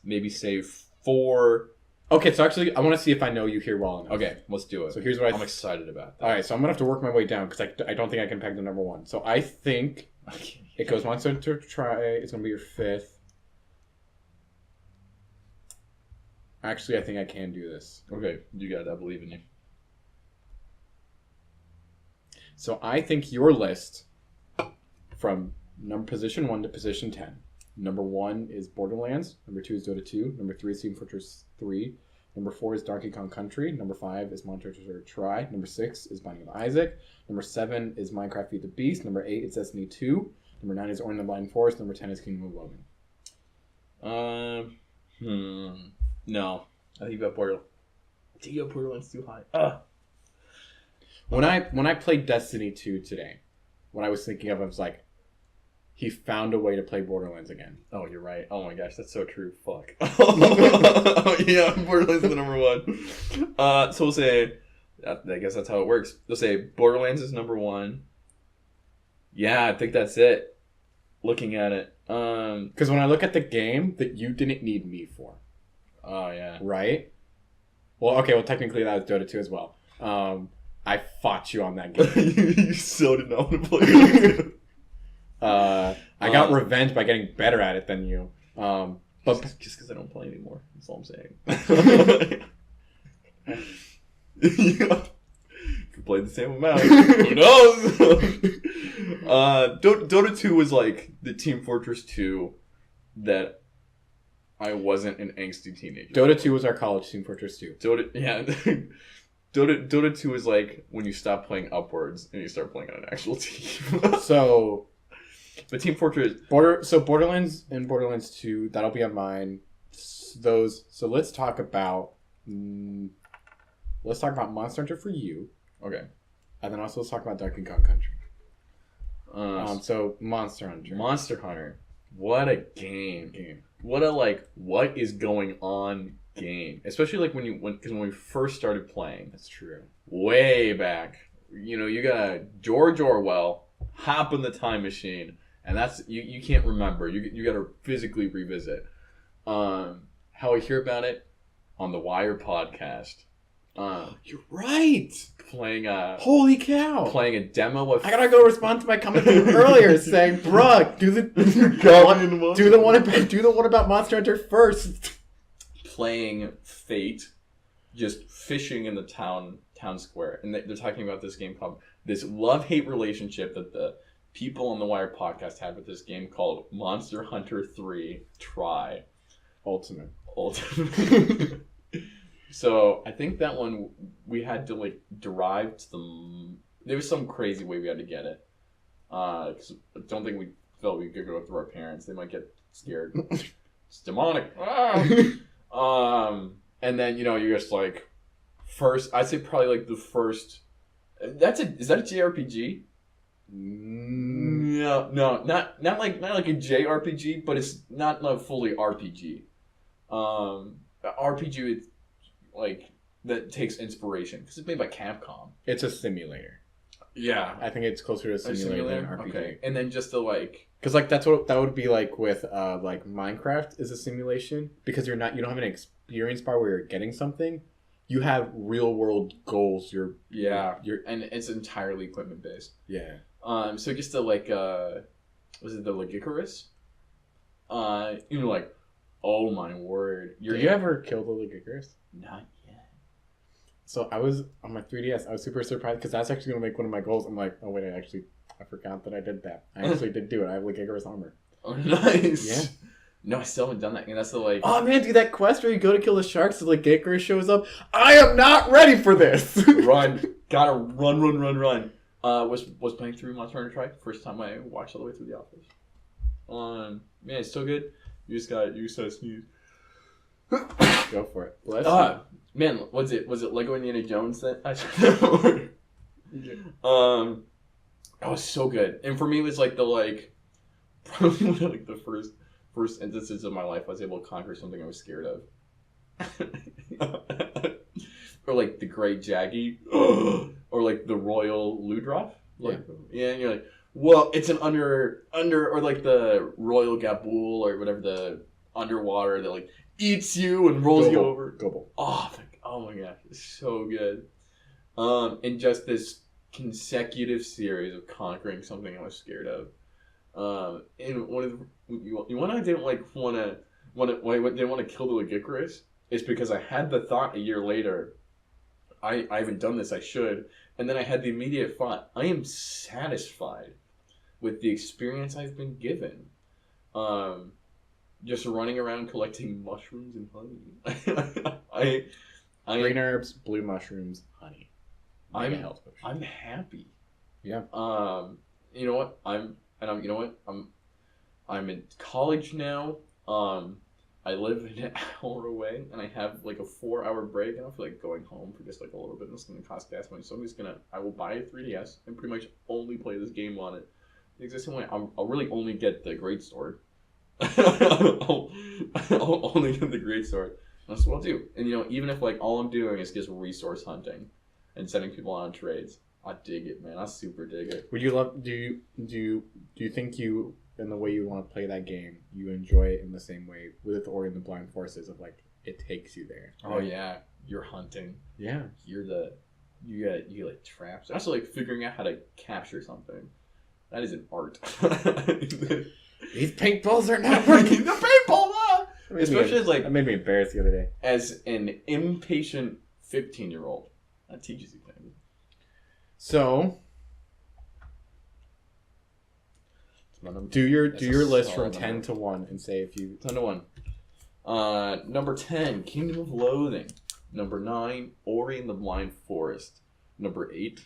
Maybe say 4. Okay, so actually, I want to see if I know you here well enough. Okay, let's do it. So here's what I'm excited about that. All right, so I'm going to have to work my way down because I don't think I can peg the number 1. So I think it goes Monster Hunter Try. It's going to be your 5th. Actually, I think I can do this. Okay, you got it. I believe in you. So I think your list from position 1 to position 10. Number 1 is Borderlands. Number 2 is Dota 2. Number 3 is Team Fortress 3. Number 4 is Donkey Kong Country. Number 5 is Monster Hunter Try. Number 6 is Binding of Isaac. Number 7 is Minecraft Feed the Beast. Number 8 is Destiny 2. Number 9 is Ori and the Blind Forest. Number 10 is Kingdom of Logan. No. I think you got Borderlands. Borderlands too high. When I played Destiny 2 today, what I was thinking of, I was like, he found a way to play Borderlands again. Oh, you're right. Oh my gosh, that's so true. Fuck. Yeah, Borderlands is the number 1. So we'll say, I guess that's how it works. We'll say Borderlands is number 1. Yeah, I think that's it. Looking at it. Because when I look at the game that you didn't need me for. Oh, yeah. Right? Well, okay, well, technically that was Dota 2 as well. I fought you on that game. You so did not want to play it. I got revenge by getting better at it than you. But just because I don't play anymore. That's all I'm saying. Yeah. Could play the same amount. Who knows? Dota 2 was like the Team Fortress 2 that I wasn't an angsty teenager. Dota 2 was our college Team Fortress 2. Dota 2 is like when you stop playing Upwards and you start playing on an actual team. So, but Team Fortress... Borderlands and Borderlands 2, that'll be on mine. So let's talk about... let's talk about Monster Hunter for you. Okay. And then also let's talk about Donkey Kong Country. So, Monster Hunter. Monster Hunter. What a game. What a, what is going on game. Especially, because when we first started playing. That's true. Way back. You gotta George Orwell, hop in the time machine, and that's, you can't remember. You gotta physically revisit. How I hear about it on the Wire podcast. You're right. Playing holy cow! Playing a demo of. I gotta go respond to my comment from earlier saying, "Bruh, do the one about Monster Hunter first." Playing Fate, just fishing in the town square, and they're talking about this game called this love-hate relationship that the people on the Wire podcast had with this game called Monster Hunter 3 Try Ultimate. So I think that one we had to derive to there was some crazy way we had to get it. 'Cause I don't think we felt we could go through our parents. They might get scared. It's demonic. And then you're just first. I'd say probably the first. Is that a JRPG? No, not like a JRPG, but it's not fully RPG. RPG is that takes inspiration because it's made by Capcom. It's a simulator. Yeah, I think it's closer to a simulator than RPG. Okay, and then just because that's what that would be like with Minecraft is a simulation because you don't have an experience bar where you're getting something. You have real world goals. You're and it's entirely equipment based. Yeah. So just was it the Icarus? Oh my word! Did you ever kill the Icarus? Not yet. So I was on my 3DS. I was super surprised because that's actually going to make one of my goals. I'm like, oh wait, I forgot that I did that. I actually did do it. I have Icarus armor. Oh, nice. Yeah. No, I still haven't done that. And that's oh man, do that quest where you go to kill the sharks so Icarus shows up. I am not ready for this. Run. Gotta run. Was playing through Monster Hunter Try. First time I watched all the way through The Office. Man, it's still good. You just gotta sneeze. Go for it. Bless you. Man, was it Lego Indiana Jones that I that was so good. And for me it was probably the first instances of my life I was able to conquer something I was scared of. Or the Great Jaggy. Or the Royal Ludroth. And you're Well, it's an under or like the Royal Gabool or whatever, the underwater that like eats you and rolls you over. Gobble. Oh my gosh, it's so good. And just this consecutive series of conquering something I was scared of. And one of the one I didn't didn't want to kill the Legicarus is because I had the thought a year later. I haven't done this. I should. And then I had the immediate thought. I am satisfied with the experience I've been given. Just running around collecting mushrooms and honey. Green herbs, blue mushrooms, honey. I'm happy. Yeah. You know what? You know what? I'm in college now. I live an hour away, and I have like a 4-hour break, and I feel like going home for just like a little bit. And it's gonna cost gas money, so I will buy a 3DS and pretty much only play this game on it. The existing way, I'll really only get the Great Sword. I'll only get the Great Sword. That's what I'll do. And you know, even if like all I'm doing is just resource hunting and sending people on trades, I dig it, man. I super dig it. Would you love? Do you think you, in the way you want to play that game, you enjoy it in the same way with Ori and the Blind Forces of like it takes you there? Right? Oh yeah, you're hunting. Yeah, you get like traps. Also like figuring out how to capture something. That is an art. These paintballs are not working. The paintball, especially as like that made me embarrassed the other day. As an impatient 15-year-old, that teaches you things. So, do your list from 10 to 1 and say if you 10 to 1. Number 10, Kingdom of Loathing. Number 9, Ori and the Blind Forest. Number 8,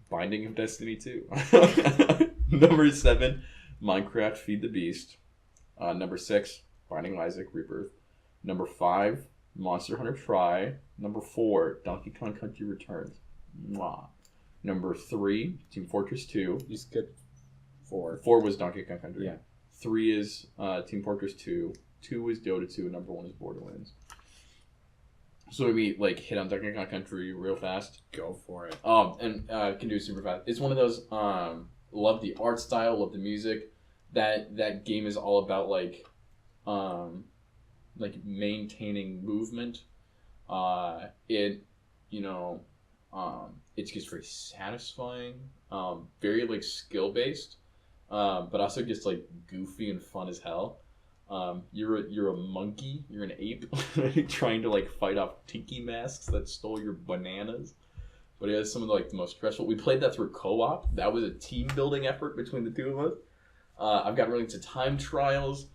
Binding of Destiny 2. Number 7, Minecraft Feed the Beast. Number 6, Binding of Isaac Rebirth. Number 5, Monster Hunter Tri. Number 4, Donkey Kong Country Returns. Mwah. Number 3, Team Fortress 2. You skipped 4. 4 was Donkey Kong Country. Yeah. 3 is Team Fortress 2. 2 is Dota 2. And number 1 is Borderlands. So maybe like hit on Donkey Kong Country real fast. Go for it. And can do it super fast. It's one of those. Love the art style. Love the music. That game is all about like maintaining movement. It's just very satisfying. Very like skill based, but also just like goofy and fun as hell. You're a monkey. You're an ape trying to like fight off tiki masks that stole your bananas. But it has some of the most stressful. We played that through co-op. That was a team building effort between the two of us. I've gotten really into time trials.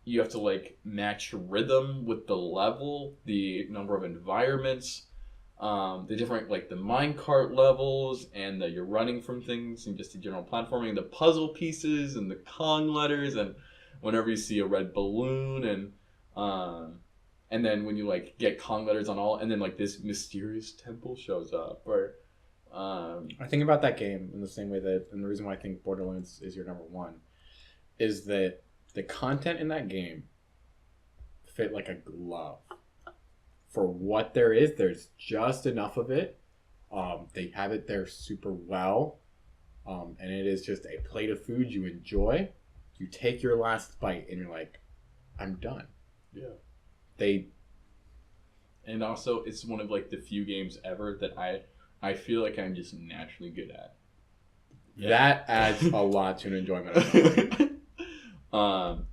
You have to like match rhythm with the level, the number of environments, the different like the minecart levels, and you're running from things, and just the general platforming, the puzzle pieces, and the Kong letters, and whenever you see a red balloon, and then when you like get Kong letters on all, and then like this mysterious temple shows up, or I think about that game in the same way that, and the reason why I think Borderlands is your number 1 is that the content in that game fit like a glove. For what there is, there's just enough of it. They have it there super well. And it is just a plate of food you enjoy. You take your last bite and you're like, I'm done. Yeah. And also, it's one of like the few games ever that I feel like I'm just naturally good at. Yeah. That adds a lot to an enjoyment of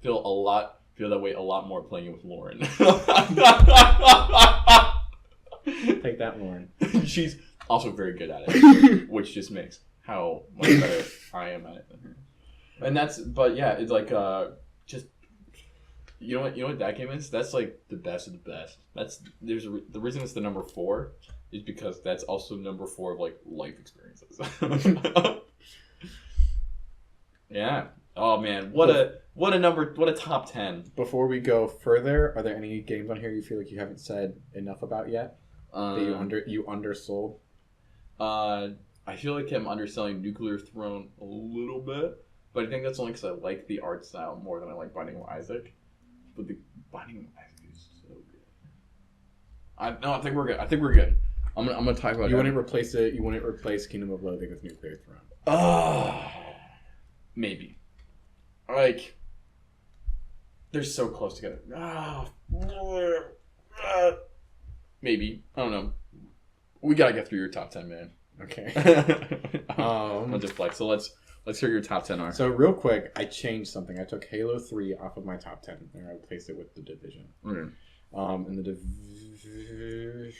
feel that way a lot more playing it with Lauren. Take that, Lauren. She's also very good at it, which just makes how much better I am at it than her. It's like just you know what that game is? That's like the best of the best. The reason it's the number 4 is because that's also number 4 of like life experiences. Yeah. Oh man, what a top 10. Before we go further, are there any games on here you feel like you haven't said enough about yet? That you undersold? I feel like I'm underselling Nuclear Throne a little bit, but I think that's only because I like the art style more than I like Binding of Isaac. But the Binding of Isaac is so good. I think we're good. I'm gonna talk about. You wouldn't replace it. You wouldn't replace Kingdom of Loathing with Nuclear Throne. Maybe. Like, they're so close together. Maybe. I don't know. We gotta get through your top 10, man. Okay. I'll just flex. So let's hear your top 10 are. So real quick, I changed something. I took Halo 3 off of my top 10 and I replaced it with The Division. Okay. And The Division,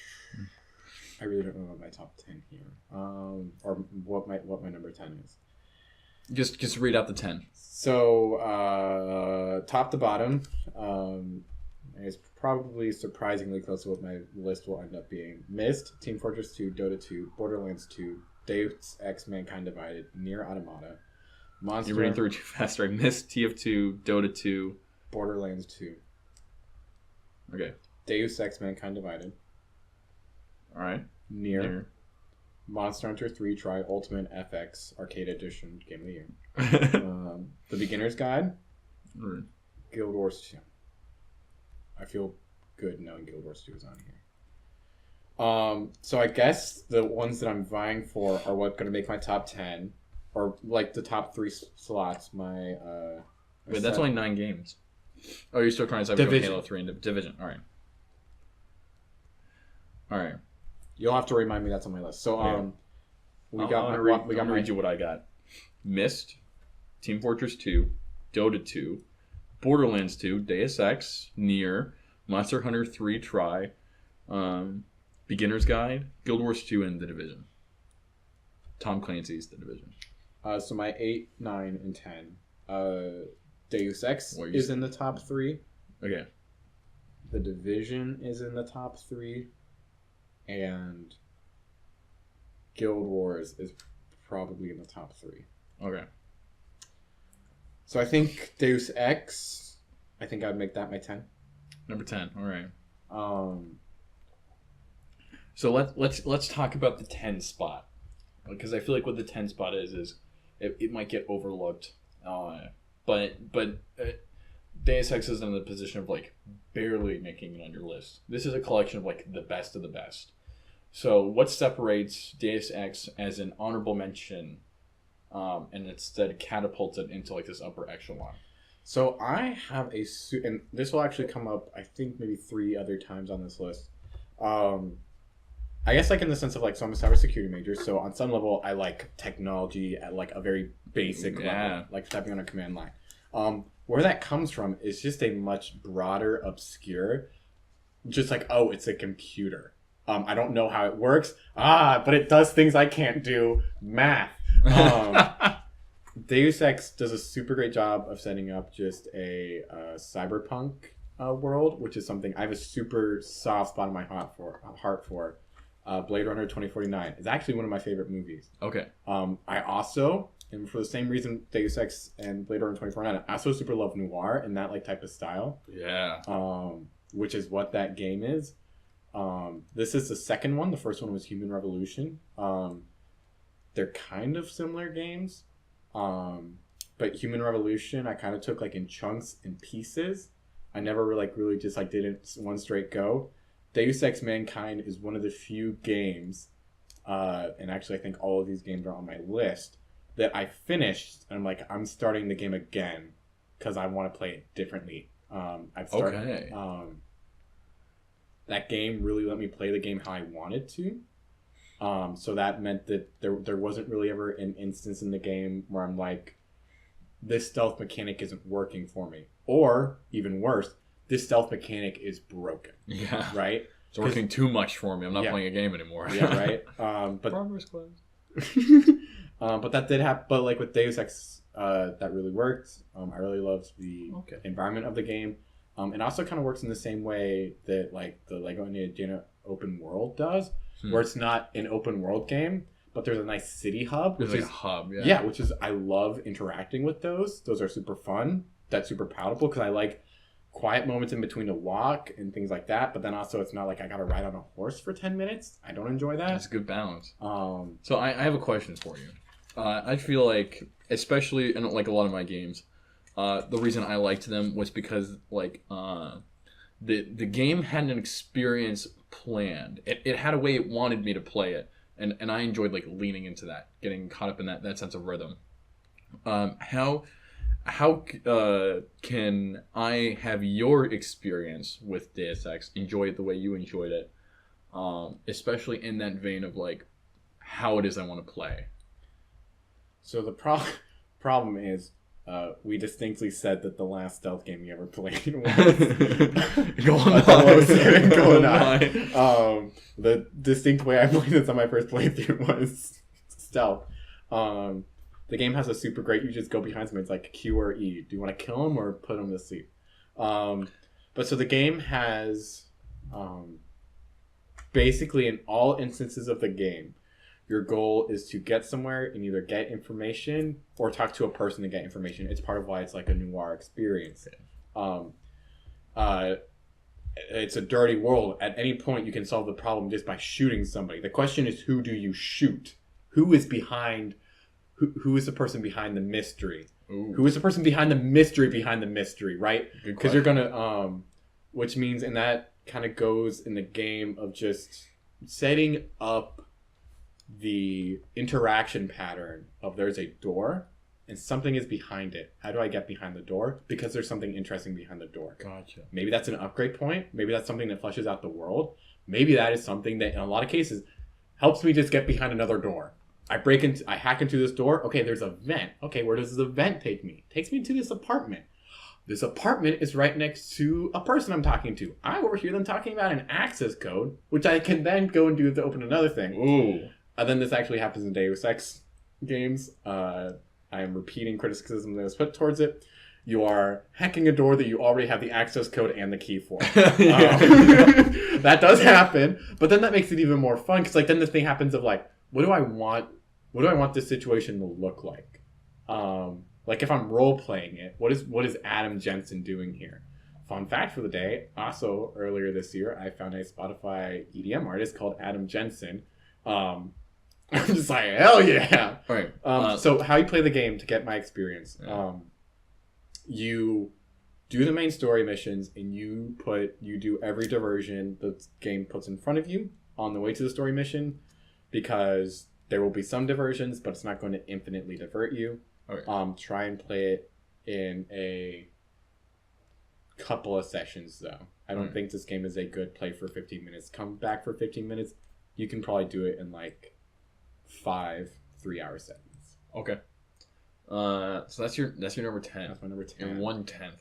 I really don't know what my top 10 here. Or what my number 10 is. Just read out the 10. So top to bottom, is probably surprisingly close to what my list will end up being. Myst, Team Fortress 2, Dota 2, Borderlands 2, Deus Ex Mankind Divided, Nier Automata, Monster. You're reading through too fast, right? Myst, TF2, Dota 2, Borderlands 2. Okay. Deus Ex Mankind Divided. All right. Nier. Monster Hunter 3 Tri Ultimate FX Arcade Edition Game of the Year. The Beginner's Guide. Right. Guild Wars 2. I feel good knowing Guild Wars 2 is on here. So I guess the ones that I'm vying for are what's going to make my top 10, or like the top 3 slots. Wait, that's only 9 games. Oh, you're still trying to decide Halo 3 and Division. All right. You'll have to remind me that's on my list. So I'm gonna read you what I got. Myst, Team Fortress 2, Dota 2, Borderlands 2, Deus Ex, Nier, Monster Hunter 3 Tri, Beginner's Guide, Guild Wars 2, and The Division. Tom Clancy's The Division. So my 8, 9, and 10. Deus Ex is in the top 3. Okay. The Division is in the top 3. And Guild Wars is probably in the top 3. Okay. So I think Deus Ex, I think I'd make that my 10. Number 10. All right. So let's talk about the 10 spot, because I feel like what the 10 spot is it might get overlooked, but Deus Ex is in the position of like barely making it on your list. This is a collection of like the best of the best. So what separates Deus Ex as an honorable mention, and instead catapults it into like this upper echelon? So I have and this will actually come up, I think maybe 3 other times on this list. I guess like in the sense of like, so I'm a cybersecurity major, so on some level I like technology at like a very basic level, like typing on a command line. Where that comes from is just a much broader, obscure, just like, oh, it's a computer. I don't know how it works. But it does things I can't do. Math. Deus Ex does a super great job of setting up just a cyberpunk world, which is something I have a super soft spot in my heart for. Blade Runner 2049 is actually one of my favorite movies. Okay. I also, and for the same reason Deus Ex and Blade Runner 2049, I also super love noir and that like type of style. Yeah. Which is what that game is. This is the second one. The first one was Human Revolution. They're kind of similar games. But Human Revolution I kind of took like in chunks and pieces. I never really just like did it one straight go. Deus Ex Mankind is one of the few games, and actually I think all of these games are on my list, that I finished and I'm like, I'm starting the game again because I want to play it differently. I've started. Okay. That game really let me play the game how I wanted to. So that meant that there wasn't really ever an instance in the game where I'm like, this stealth mechanic isn't working for me. Or, even worse, this stealth mechanic is broken. Yeah. Right? It's working too much for me. I'm not playing a game anymore. Yeah, right? But progress closed. But that did happen. But like with Deus Ex, that really worked. I really loved the environment of the game. It also kind of works in the same way that like the Lego Indiana open world does, where it's not an open world game, but there's a nice city hub. There's like a hub, yeah. Yeah, which is, I love interacting with those. Those are super fun. That's super palatable because I like quiet moments in between to walk and things like that. But then also it's not like I got to ride on a horse for 10 minutes. I don't enjoy that. That's a good balance. So I have a question for you. I feel like, especially in like a lot of my games, the reason I liked them was because like the game had an experience planned. It had a way it wanted me to play it, and I enjoyed like leaning into that, getting caught up in that sense of rhythm. How can I have your experience with Deus Ex, enjoy it the way you enjoyed it, especially in that vein of like how it is I want to play? So the problem is, we distinctly said that the last stealth game we ever played was GoldenEye. The distinct way I played this on my first playthrough was stealth. The game has a super great, you just go behind somebody, it's like Q or E. Do you want to kill him or put him to sleep? But so the game has, basically in all instances of the game, your goal is to get somewhere and either get information or talk to a person to get information. It's part of why it's like a noir experience. It's a dirty world. At any point, you can solve the problem just by shooting somebody. The question is, who do you shoot? Who is behind? Who is the person behind the mystery? Ooh. Who is the person behind the mystery? Right? Because you're gonna, which means, and that kind of goes in the game of just setting up the interaction pattern of there's a door and something is behind it. How do I get behind the door? Because there's something interesting behind the door. Gotcha. Maybe that's an upgrade point. Maybe that's something that fleshes out the world. Maybe that is something that in a lot of cases helps me just get behind another door. I hack into this door. Okay, there's a vent. Okay, where does the vent take me? It takes me to this apartment. This apartment is right next to a person I'm talking to. I overhear them talking about an access code, which I can then go and do to open another thing. Ooh. And then this actually happens in Deus Ex games. I am repeating criticism that was put towards it. You are hacking a door that you already have the access code and the key for. That does happen, but then that makes it even more fun because like then this thing happens of like, what do I want this situation to look like? Like if I'm role playing it, what is Adam Jensen doing here? Fun fact for the day. Also earlier this year, I found a Spotify EDM artist called Adam Jensen. I'm just like, hell yeah. All right. So how you play the game to get my experience. Yeah. You do the main story missions and you do every diversion the game puts in front of you on the way to the story mission because there will be some diversions, but it's not going to infinitely divert you. Okay. Try and play it in a couple of sessions though. I don't think this game is a good play for 15 minutes. Come back for 15 minutes. You can probably do it in like 5 3-hour sessions. Okay. So that's your number 10. That's my number 10. And 1/10.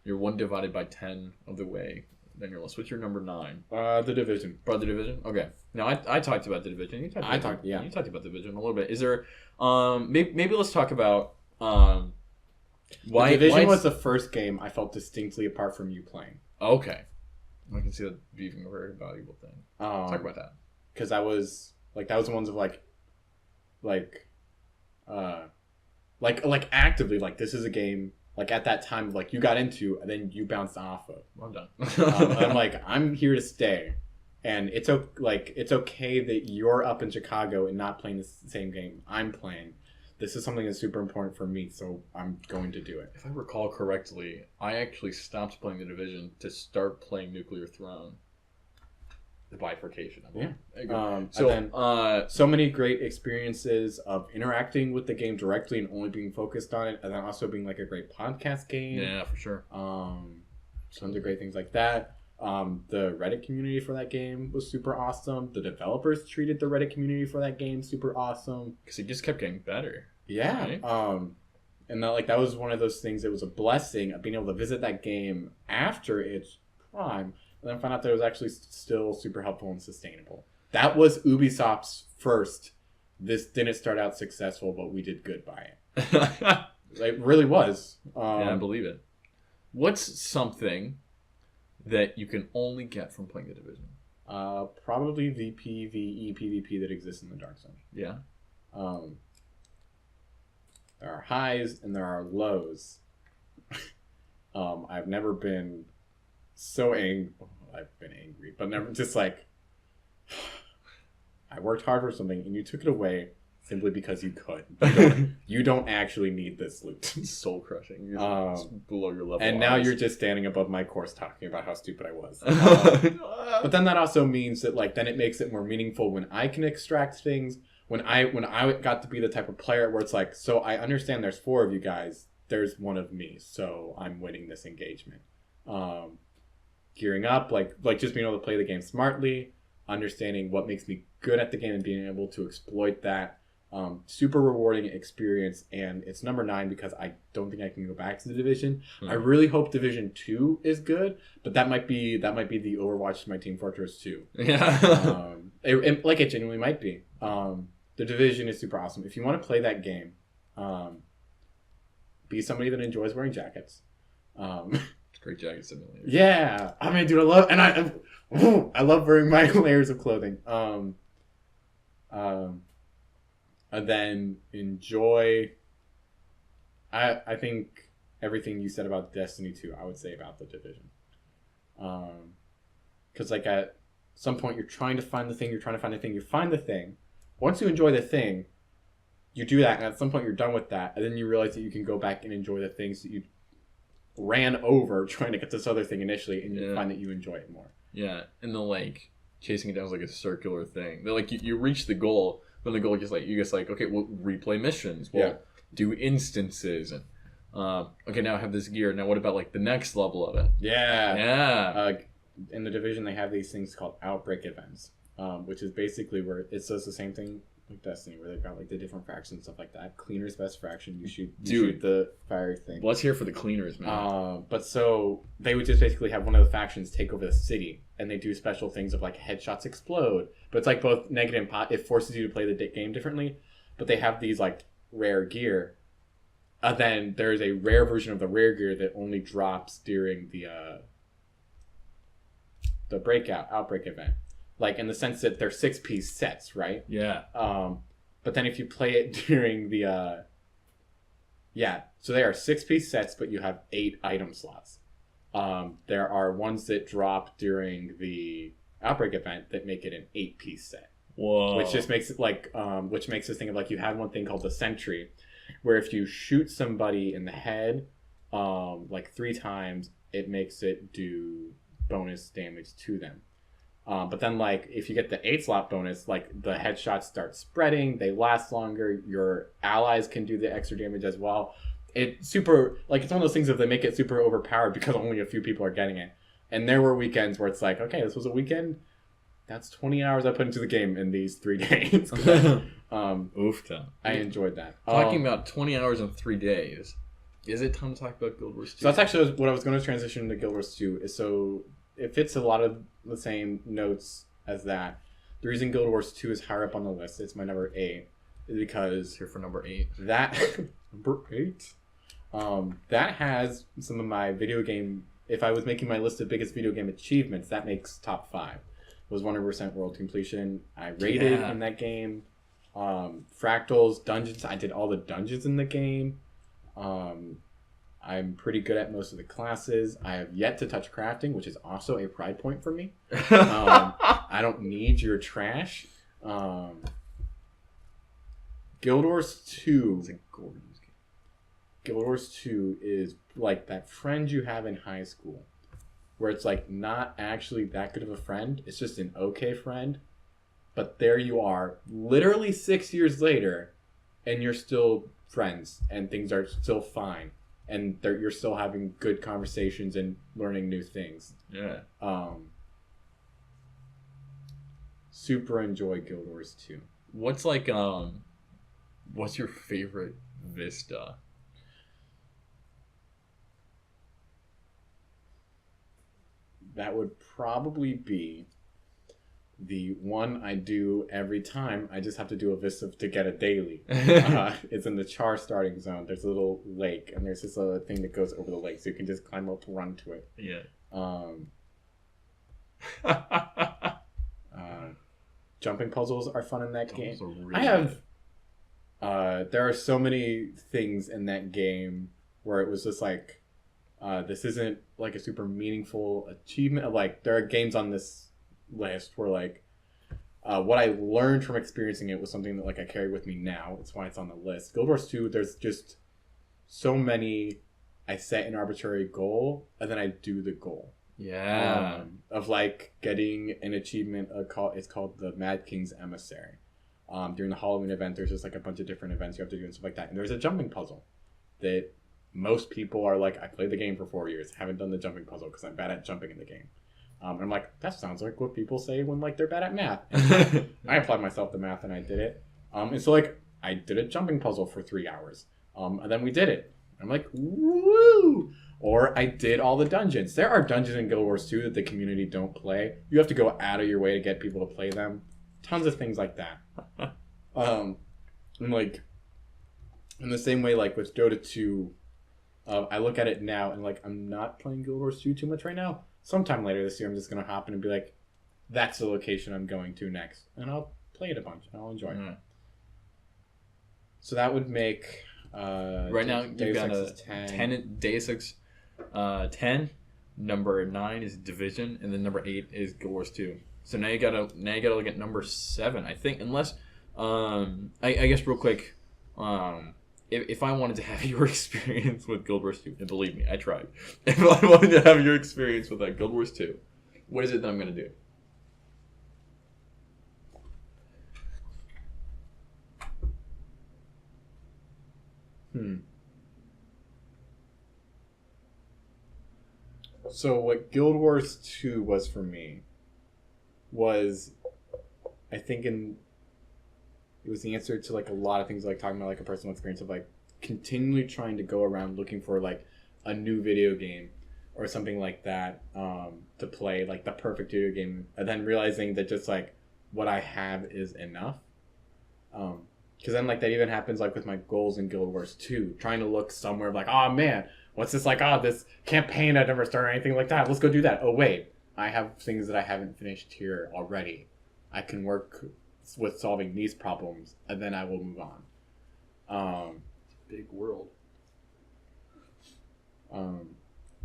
You're 1 divided by 10 of the way. Then you're list. What's your number 9? The Division. The Division. Okay. Now I talked about the Division. You talked about the Division a little bit. Is there? Maybe let's talk about why the Division was the first game I felt distinctly apart from you playing. Okay. I can see that being a very valuable thing. Talk about that. Because that was the ones of like actively like this is a game like at that time like you got into and then you bounced off of. I'm done. I'm like I'm here to stay, and it's okay that you're up in Chicago and not playing the same game I'm playing. This is something that's super important for me, so I'm going to do it. If I recall correctly, I actually stopped playing the Division to start playing Nuclear Throne. The bifurcation. So many great experiences of interacting with the game directly and only being focused on it, and then also being like a great podcast game. Yeah, for sure. Tons of great things like that. The Reddit community for that game was super awesome. The developers treated the Reddit community for that game super awesome because it just kept getting better. Yeah. Right? And that was one of those things. It was a blessing of being able to visit that game after its prime. And then find out that it was actually still super helpful and sustainable. That was Ubisoft's first. This didn't start out successful, but we did good by it. It really was. Yeah, I believe it. What's something that you can only get from playing the Division? Probably the PvE PvP that exists in the Dark Zone. Yeah. There are highs and there are lows. I've never been so angry. I've been angry, but never just like I worked hard for something and you took it away simply because you could. You don't actually need this loot. Soul crushing. You're Um, below your level. And now eyes. you're just standing above my course talking about how stupid I was. But then that also means that like then it makes it more meaningful when I can extract things. When I got to be the type of player where it's like, so I understand there's 4 of you guys. There's 1 of me, so I'm winning this engagement. Gearing up, like just being able to play the game smartly, understanding what makes me good at the game and being able to exploit that. Super rewarding experience, and it's number 9 because I don't think I can go back to the Division. I really hope Division 2 is good, but that might be the Overwatch to my Team Fortress 2. Yeah. It genuinely might be. The Division is super awesome. If you want to play that game, be somebody that enjoys wearing jackets. Great jacket simulator. Yeah, I mean, dude, I love wearing my layers of clothing. And then enjoy. I think everything you said about Destiny 2, I would say about the Division. Because like at some point you're trying to find the thing, you find the thing. Once you enjoy the thing, you do that, and at some point you're done with that, and then you realize that you can go back and enjoy the things that you ran over trying to get this other thing initially, and you find that you enjoy it more. Yeah, and the like chasing it down is like a circular thing. They're like you reach the goal, then the goal is like okay, we'll replay missions, we'll do instances, and okay, now I have this gear. Now what about like the next level of it? Yeah. In the Division, they have these things called outbreak events, which is basically where it says the same thing like Destiny, where they've got like the different factions and stuff like that. Cleaner's best faction. You shoot the fire thing. Let's hear for the cleaners, man. But so they would just basically have one of the factions take over the city, and they do special things of like headshots explode. But it's like both negative and positive. It forces you to play the game differently. But they have these like rare gear. Then there's a rare version of the rare gear that only drops during the outbreak event. Like in the sense that they're 6-piece sets, right? Yeah. But then if you play it during the so they are 6-piece sets, but you have 8 item slots. There are ones that drop during the outbreak event that make it an 8-piece set. Whoa. Which just makes it like which makes us think of like you have one thing called the sentry, where if you shoot somebody in the head like 3 times, it makes it do bonus damage to them. But then like if you get the 8-slot bonus, like the headshots start spreading, they last longer, your allies can do the extra damage as well. It's super, like, it's one of those things that they make it super overpowered because only a few people are getting it. And there were weekends where it's like, okay, this was a weekend, that's 20 hours I put into the game in these 3 days. Oofta. I enjoyed that. Talking about 20 hours in 3 days, is it time to talk about Guild Wars 2? So that's actually what I was going to transition to Guild Wars 2. So it fits a lot of the same notes as that. The reason Guild Wars 2 is higher up on the list, it's my number 8, is because here for number 8. That number 8. That has some of my video game. If I was making my list of biggest video game achievements, that makes top 5. It was 100% world completion. I rated in that game. Fractals, dungeons. I did all the dungeons in the game. I'm pretty good at most of the classes. I have yet to touch crafting, which is also a pride point for me. I don't need your trash. Guild Wars 2. It's a gorgeous game. Guild Wars 2 is like that friend you have in high school, where it's like not actually that good of a friend. It's just an okay friend. But there you are, literally 6 years later, and you're still friends, and things are still fine. And you're still having good conversations and learning new things. Yeah. Super enjoy Guild Wars 2. What's like what's your favorite Vista? That would probably be the one I do every time. I just have to do a Vista to get a daily. It's in the Char starting zone. There's a little lake, and there's this other thing that goes over the lake, so you can just climb up and run to it. Yeah. Jumping puzzles are fun in that game. Really I have... there are so many things in that game where it was just like, this isn't like a super meaningful achievement. Like, there are games on this list where like What I learned from experiencing it was something that like I carry with me now. That's why it's on the list. Guild Wars 2, there's just so many. I set an arbitrary goal and then I do the goal. Yeah. Of like getting an achievement. It's called the Mad King's Emissary. During the Halloween event, there's just like a bunch of different events you have to do and stuff like that. And there's a jumping puzzle that most people are like, I played the game for 4 years, haven't done the jumping puzzle because I'm bad at jumping in the game. And I'm like, that sounds like what people say when like they're bad at math. And I applied myself to math and I did it. And so like I did a jumping puzzle for 3 hours. And then we did it. I'm like, woo! Or I did all the dungeons. There are dungeons in Guild Wars 2 that the community don't play. You have to go out of your way to get people to play them. Tons of things like that. And like in the same way, like with Dota 2, I look at it now and like I'm not playing Guild Wars 2 too much right now. Sometime later this year, I'm just gonna hop in and be like, "That's the location I'm going to next," and I'll play it a bunch and I'll enjoy it. So that would make right now you've got a 10 Deus Ex 10. Number 9 is Division, and then number 8 is Guild Wars 2. So now you gotta look at number 7, I think. Unless I guess real quick, if I wanted to have your experience with Guild Wars 2, and believe me, I tried. If I wanted to have your experience with that Guild Wars 2, what is it that I'm gonna do? So what Guild Wars 2 was for me was, I think it was the answer to like a lot of things, like talking about like a personal experience of like continually trying to go around looking for like a new video game or something like that to play, like the perfect video game, and then realizing that just like what I have is enough. Because then like that even happens like with my goals in Guild Wars 2, trying to look somewhere like, oh man, what's this like? Oh, this campaign I never started or anything like that. Let's go do that. Oh wait, I have things that I haven't finished here already. I can work with solving these problems, and then I will move on. Big world.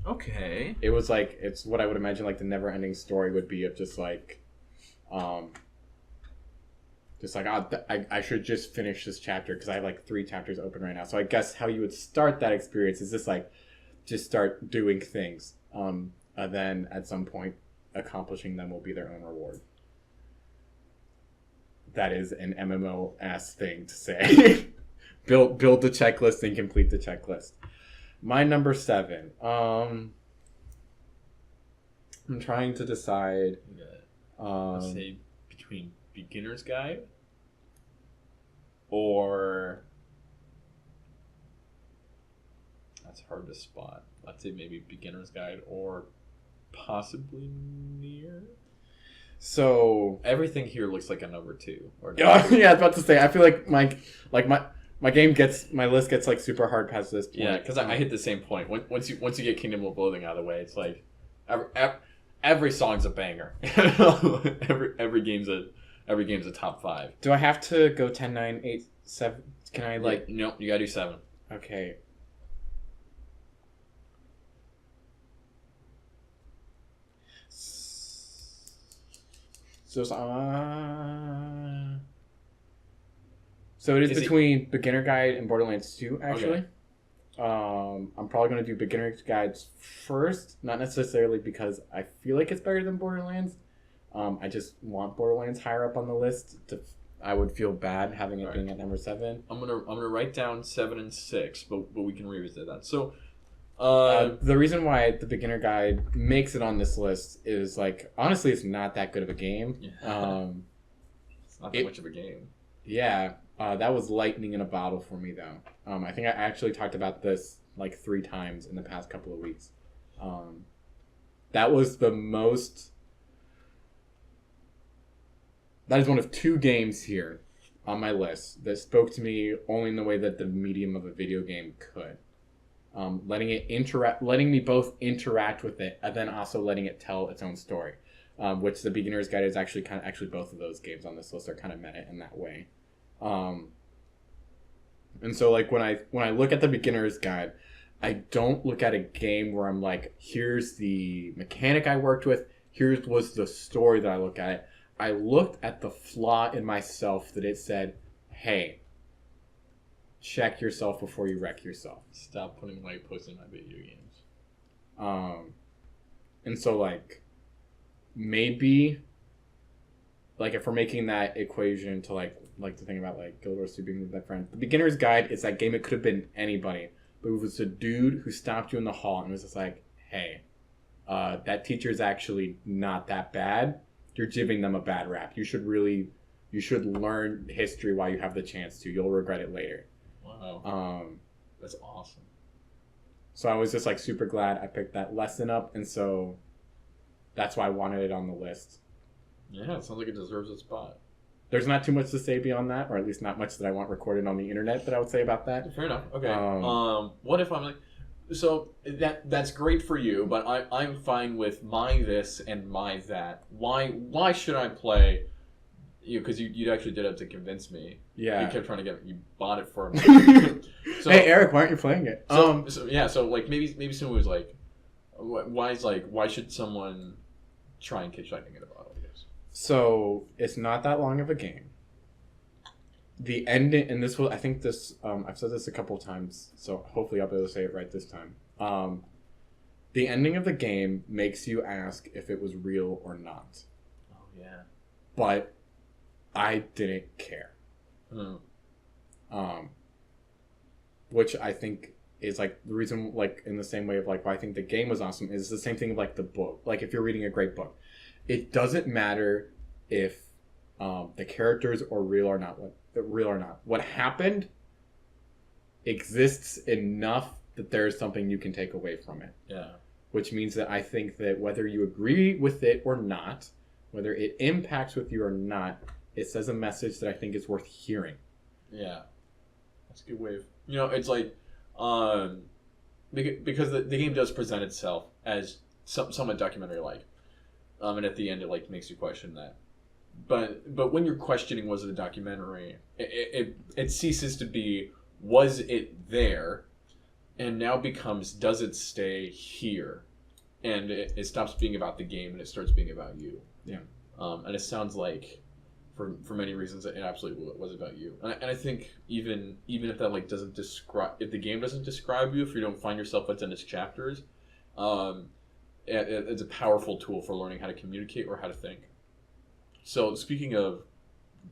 Okay. It was like, it's what I would imagine like the never-ending story would be of just like, oh, I should just finish this chapter because I have like 3 chapters open right now. So I guess how you would start that experience is just like, just start doing things. And then at some point, accomplishing them will be their own reward. That is an MMO-ass thing to say. build the checklist and complete the checklist. My number 7. I'm trying to decide. Let's say between Beginner's Guide or, that's hard to spot. Let's say maybe Beginner's Guide or possibly Near. So everything here looks like a number 2. Or yeah, I was about to say. I feel like my game gets, my list gets like super hard past this point. Yeah, because I hit the same point. Once you get Kingdom of Loathing out of the way, it's like every song's a banger. every game's a top 5. Do I have to go 10, 9, 8, 7? Can I like? No, you gotta do 7. Okay. So it is between Beginner Guide and Borderlands 2, actually. Okay. I'm probably going to do Beginner's Guides first, not necessarily because I feel like it's better than Borderlands. I just want Borderlands higher up on the list. I would feel bad having it being at number 7. I'm gonna write down 7 and 6, but we can revisit that. So, the reason why the Beginner Guide makes it on this list is like, honestly, it's not that good of a game. Yeah. It's not that much of a game. Yeah. That was lightning in a bottle for me, though. I think I actually talked about this like 3 times in the past couple of weeks. That was the most... That is one of 2 games here on my list that spoke to me only in the way that the medium of a video game could. Letting me both interact with it, and then also letting it tell its own story. Which the Beginner's Guide is actually both of those games on this list are kind of meta in that way. And so like when I look at the Beginner's Guide, I don't look at a game where I'm like, here's the mechanic I worked with, here was the story that I look at it. I looked at the flaw in myself that it said, hey, check yourself before you wreck yourself. Stop putting light posts in my video games. And so, like, maybe, like, if we're making that equation to, like the thing about, like, Guild Wars 2 being my friend, the beginner's guide is that game. It could have been anybody, but it was a dude who stopped you in the hall and was just like, hey, that teacher's actually not that bad. You're giving them a bad rap. You should learn history while you have the chance to. You'll regret it later. Wow. That's awesome. So I was just like super glad I picked that lesson up, and so that's why I wanted it on the list. Yeah, it sounds like it deserves a spot. There's not too much to say beyond that, or at least not much that I want recorded on the internet that I would say about that. Fair enough. Okay. What if I'm like, so that's great for you, but I'm fine with my this and my that. Why should I play? Because you actually did have to convince me. Yeah. You kept trying to you bought it for me. So, hey Eric, why aren't you playing it? So like maybe someone was like, why should someone try and catch lightning in a bottle? I guess. So it's not that long of a game. The ending, and this will, I think this, I've said this a couple times, so hopefully I'll be able to say it right this time. The ending of the game makes you ask if it was real or not. Oh yeah. But I didn't care. Which I think is like the reason, like in the same way of like why I think the game was awesome is the same thing of like the book. Like if you're reading a great book, it doesn't matter if the characters are real or not. What happened exists enough that there's something you can take away from it. Yeah. Which means that I think that whether you agree with it or not, whether it impacts with you or not, it says a message that I think is worth hearing. Yeah. That's a good way of... it's like... because the game does present itself as somewhat documentary-like. And at the end it like makes you question that. But when you're questioning was it a documentary, it ceases to be was it there, and now becomes does it stay here, and it stops being about the game and it starts being about you. Yeah. And it sounds like for many reasons it absolutely was about you. And I think even if that like doesn't describe, if the game doesn't describe you, if you don't find yourself within its chapters, it's a powerful tool for learning how to communicate or how to think. So speaking of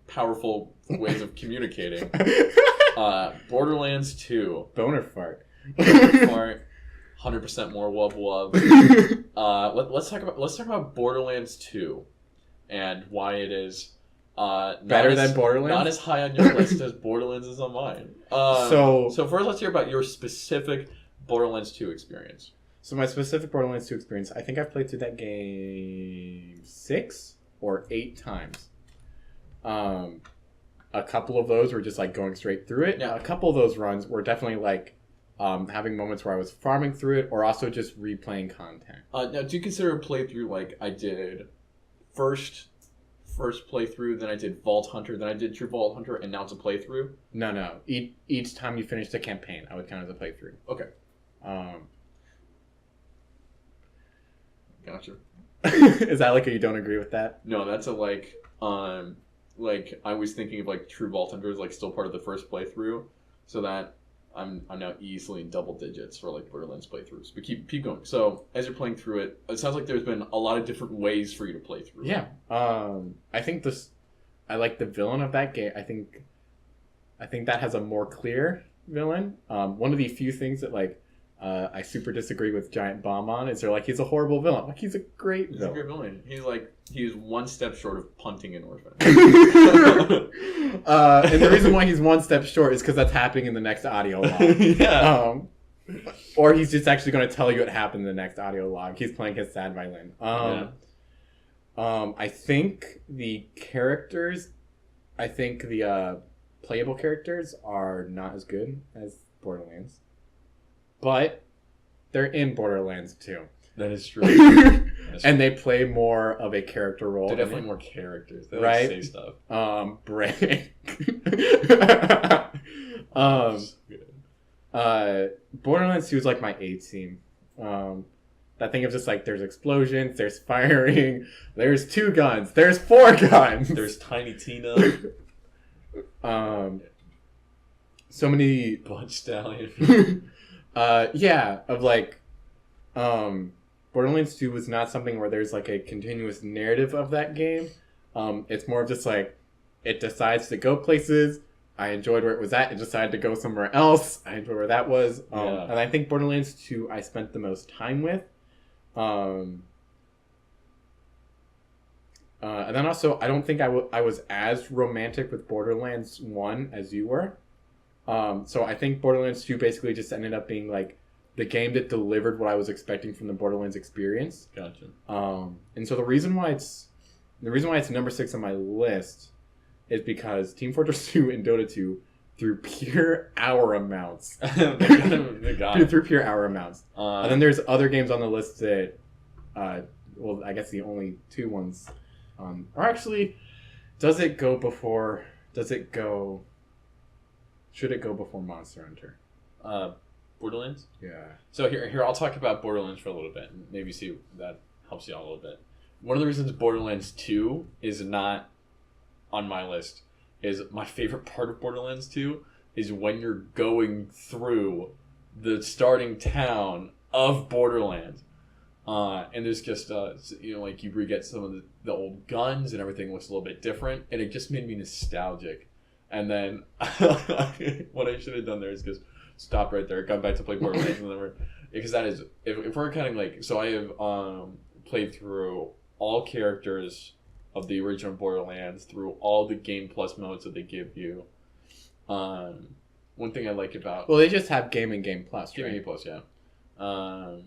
powerful ways of communicating, Borderlands 2. Boner fart. 100% more wub wub. Let's talk about Borderlands 2 and why it is better than Borderlands. Not as high on your list as Borderlands is on mine. So first, let's hear about your specific Borderlands 2 experience. So my specific Borderlands 2 experience, I think I've played through that game 6 or 8 times. A couple of those were just like going straight through it. Yeah. A couple of those runs were definitely like having moments where I was farming through it or also just replaying content. Now, do you consider a playthrough like I did first playthrough, then I did Vault Hunter, then I did True Vault Hunter, and now it's a playthrough? No. Each time you finish the campaign, I would count as a playthrough. Okay. Gotcha. Is that like a you don't agree with that? No, that's a like I was thinking of like True Vault Hunter is like still part of the first playthrough, so that I'm now easily in double digits for like Borderlands playthroughs. But keep going. So as you're playing through it, it sounds like there's been a lot of different ways for you to play through. Yeah. I think I like the villain of that game. I think that has a more clear villain. One of the few things that like I super disagree with Giant Bomb on is they're like he's a horrible villain. Like he's a great villain. He's a great villain. He's one step short of punting an orphan. And the reason why he's one step short is because that's happening in the next audio log. Yeah. Or he's just actually going to tell you what happened in the next audio log. He's playing his sad violin. I think the characters, the playable characters are not as good as Borderlands. But they're in Borderlands too. That is true. And they play more of a character role. They're definitely more characters. They right? Like say stuff. Break. Borderlands 2 is like my A team. that thing of just like there's explosions, there's firing, there's 2 guns, there's 4 guns, There's Tiny Tina, so many Blood Stallion. yeah, of like Borderlands 2 was not something where there's like a continuous narrative of that game. It's more of just like it decides to go places. I enjoyed where it was at. It decided to go somewhere else. I enjoyed where that was. And I think Borderlands 2 I spent the most time with. And then also, I don't think I was as romantic with Borderlands 1 as you were. So I think Borderlands 2 basically just ended up being like the game that delivered what I was expecting from the Borderlands experience. Gotcha. And so the reason why it's number 6 on my list is because Team Fortress 2 and Dota 2 through pure hour amounts. They got it. Through pure hour amounts. And then there's other games on the list that, well, I guess the only 2 ones are actually, should it go before Monster Hunter? Borderlands? Yeah. So here I'll talk about Borderlands for a little bit and maybe see if that helps you out a little bit. One of the reasons Borderlands 2 is not on my list is my favorite part of Borderlands 2 is when you're going through the starting town of Borderlands. And there's just, like you get some of the old guns and everything looks a little bit different. And it just made me nostalgic. And then what I should have done there is just stop right there, come back to play Borderlands. Because that is, if we're counting like, so I have played through all characters of the original Borderlands through all the Game Plus modes that they give you. One thing I like about... Well, they just have Game and Game Plus, right? Game Plus, yeah. And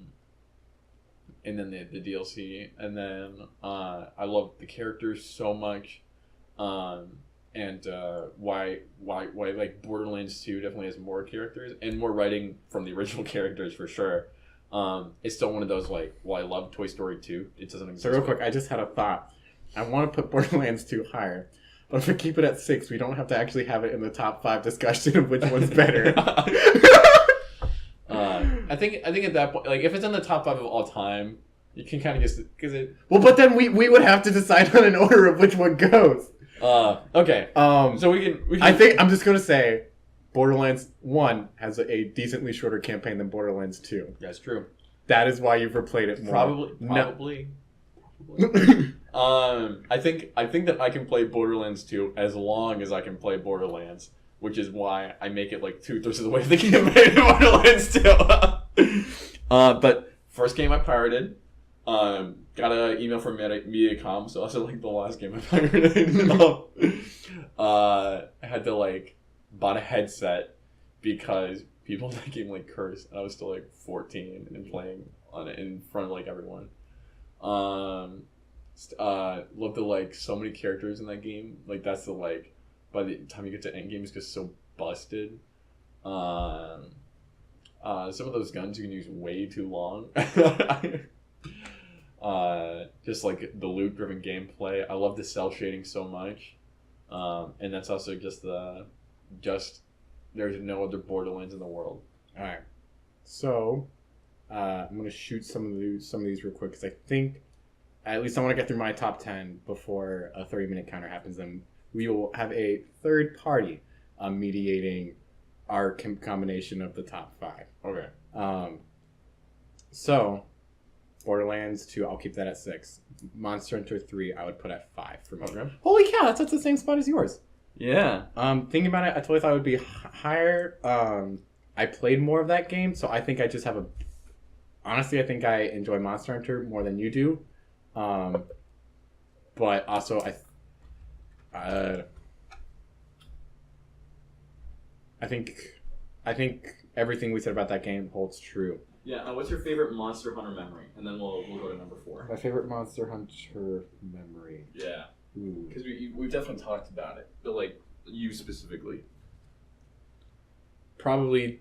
then the DLC. And then I love the characters so much. And why like Borderlands 2 definitely has more characters and more writing from the original characters for sure. It's still one of those like, well, I love Toy Story 2. It doesn't exist. So real quick, I just had a thought. I want to put Borderlands 2 higher, but if we keep it at 6, we don't have to actually have it in the top 5 discussion of which one's better. I think at that point, like if it's in the top 5 of all time, you can kind of just because it. Well, but then we would have to decide on an order of which one goes. Okay. So we can. I think I'm just gonna say, Borderlands 1 has a decently shorter campaign than Borderlands 2. That's true. That is why you've replayed it more. Probably. I think that I can play Borderlands 2 as long as I can play Borderlands, which is why I make it like 2/3 of the way of the campaign in Borderlands 2. But first game I pirated. Got an email from Mediacom, so also like the last game I pirated. I had to like bought a headset because people in that game like cursed. I was still like 14 and playing on it in front of like everyone. Love the like so many characters in that game. Like that's the like by the time you get to end game it's just so busted. Some of those guns you can use way too long. Just like the loot driven gameplay. I love the cell shading so much. And that's also just there's no other Borderlands in the world. Alright. So I'm gonna shoot some of these real quick because I think at least I want to get through my top 10 before a 30-minute counter happens. Then we will have a third party mediating our combination of the top 5. Okay. So Borderlands 2, I'll keep that at 6. Monster Hunter 3, I would put at 5 for me. Okay. Holy cow, that's at the same spot as yours. Yeah. Thinking about it, I totally thought it would be higher. I played more of that game, so I think I just have honestly, I think I enjoy Monster Hunter more than you do. But also, I think everything we said about that game holds true. Yeah. What's your favorite Monster Hunter memory? And then we'll go to number 4. My favorite Monster Hunter memory. Yeah. Ooh. Because we've definitely talked about it, but like you specifically. Probably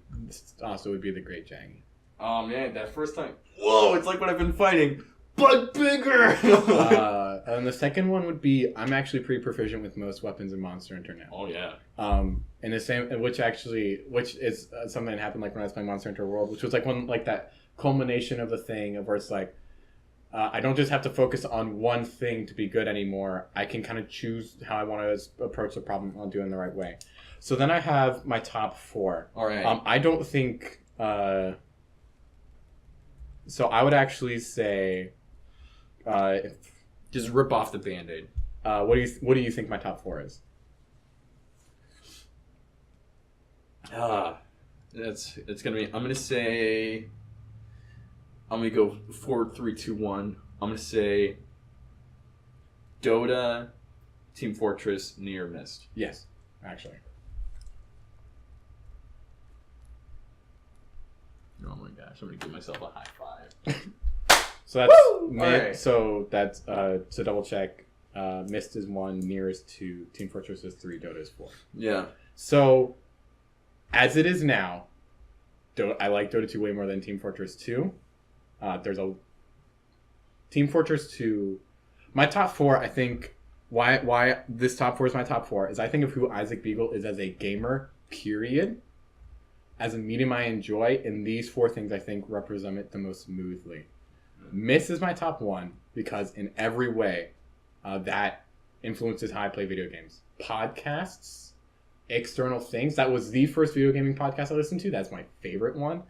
also would be the Great Jang. Oh man, that first time. Whoa! It's like what I've been fighting, but bigger. And the second one would be I'm actually pretty proficient with most weapons in Monster Hunter now. Oh yeah. In the same, which is something that happened like when I was playing Monster Hunter World, which was like when like that culmination of the thing of where it's like, I don't just have to focus on one thing to be good anymore. I can kind of choose how I want to approach the problem while doing the right way. So then I have my top 4. All right. I don't think... so I would actually say... Just rip off the Band-Aid. What do you think my top 4 is? It's gonna be. I'm gonna go 4, 3, 2, 1. I'm gonna say Dota, Team Fortress, Nier, Myst. Yes, actually. Oh my gosh! I'm gonna give myself a high 5. So that's Alright. So that's to double check. Myst is 1, Nier is 2, Team Fortress is 3, Dota is 4. Yeah. So as it is now, I like Dota 2 way more than Team Fortress 2. There's a Team Fortress 2. My top 4, I think, why this top 4 is my top 4 is I think of who Isaac Beagle is as a gamer, period. As a medium I enjoy, and these 4 things I think represent it the most smoothly. Myst is my top 1 because in every way that influences how I play video games. Podcasts, external things. That was the first video gaming podcast I listened to. That's my favorite one.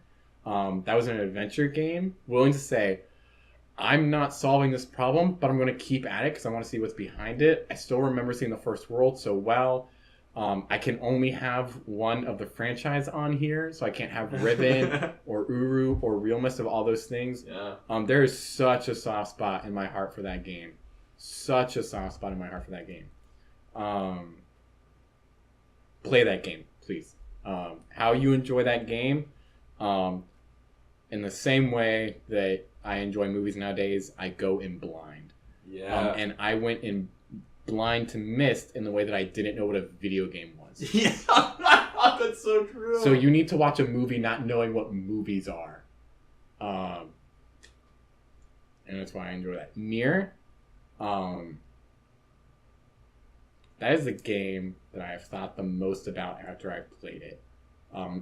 That was an adventure game. Willing to say, I'm not solving this problem, but I'm going to keep at it because I want to see what's behind it. I still remember seeing the first world so well. I can only have one of the franchise on here, so I can't have Riven or Uru or Realist of all those things. Yeah. There is such a soft spot in my heart for that game. Such a soft spot in my heart for that game. Play that game, please. How you enjoy that game, in the same way that I enjoy movies nowadays, I go in blind. Yeah. And I went in blind to Myst in the way that I didn't know what a video game was. Yeah. That's so true. So you need to watch a movie not knowing what movies are. And that's why I enjoy that. Nier, that is the game that I have thought the most about after I played it.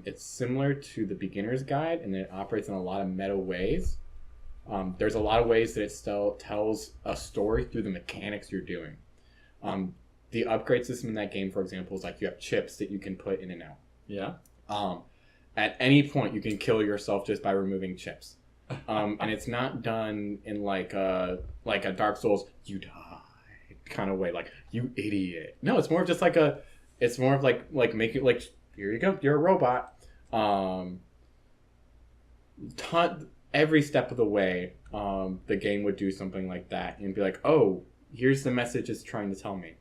It's similar to the beginner's guide, and it operates in a lot of meta ways. There's a lot of ways that it still tells a story through the mechanics you're doing. The upgrade system in that game, for example, is like you have chips that you can put in and out. Yeah. At any point, you can kill yourself just by removing chips. And it's not done in like a Dark Souls, you die kind of way, like, you idiot. No, it's more of just like it's more of like making, like, here you go, you're a robot. Every step of the way, the game would do something like that and be like, oh, here's the message it's trying to tell me.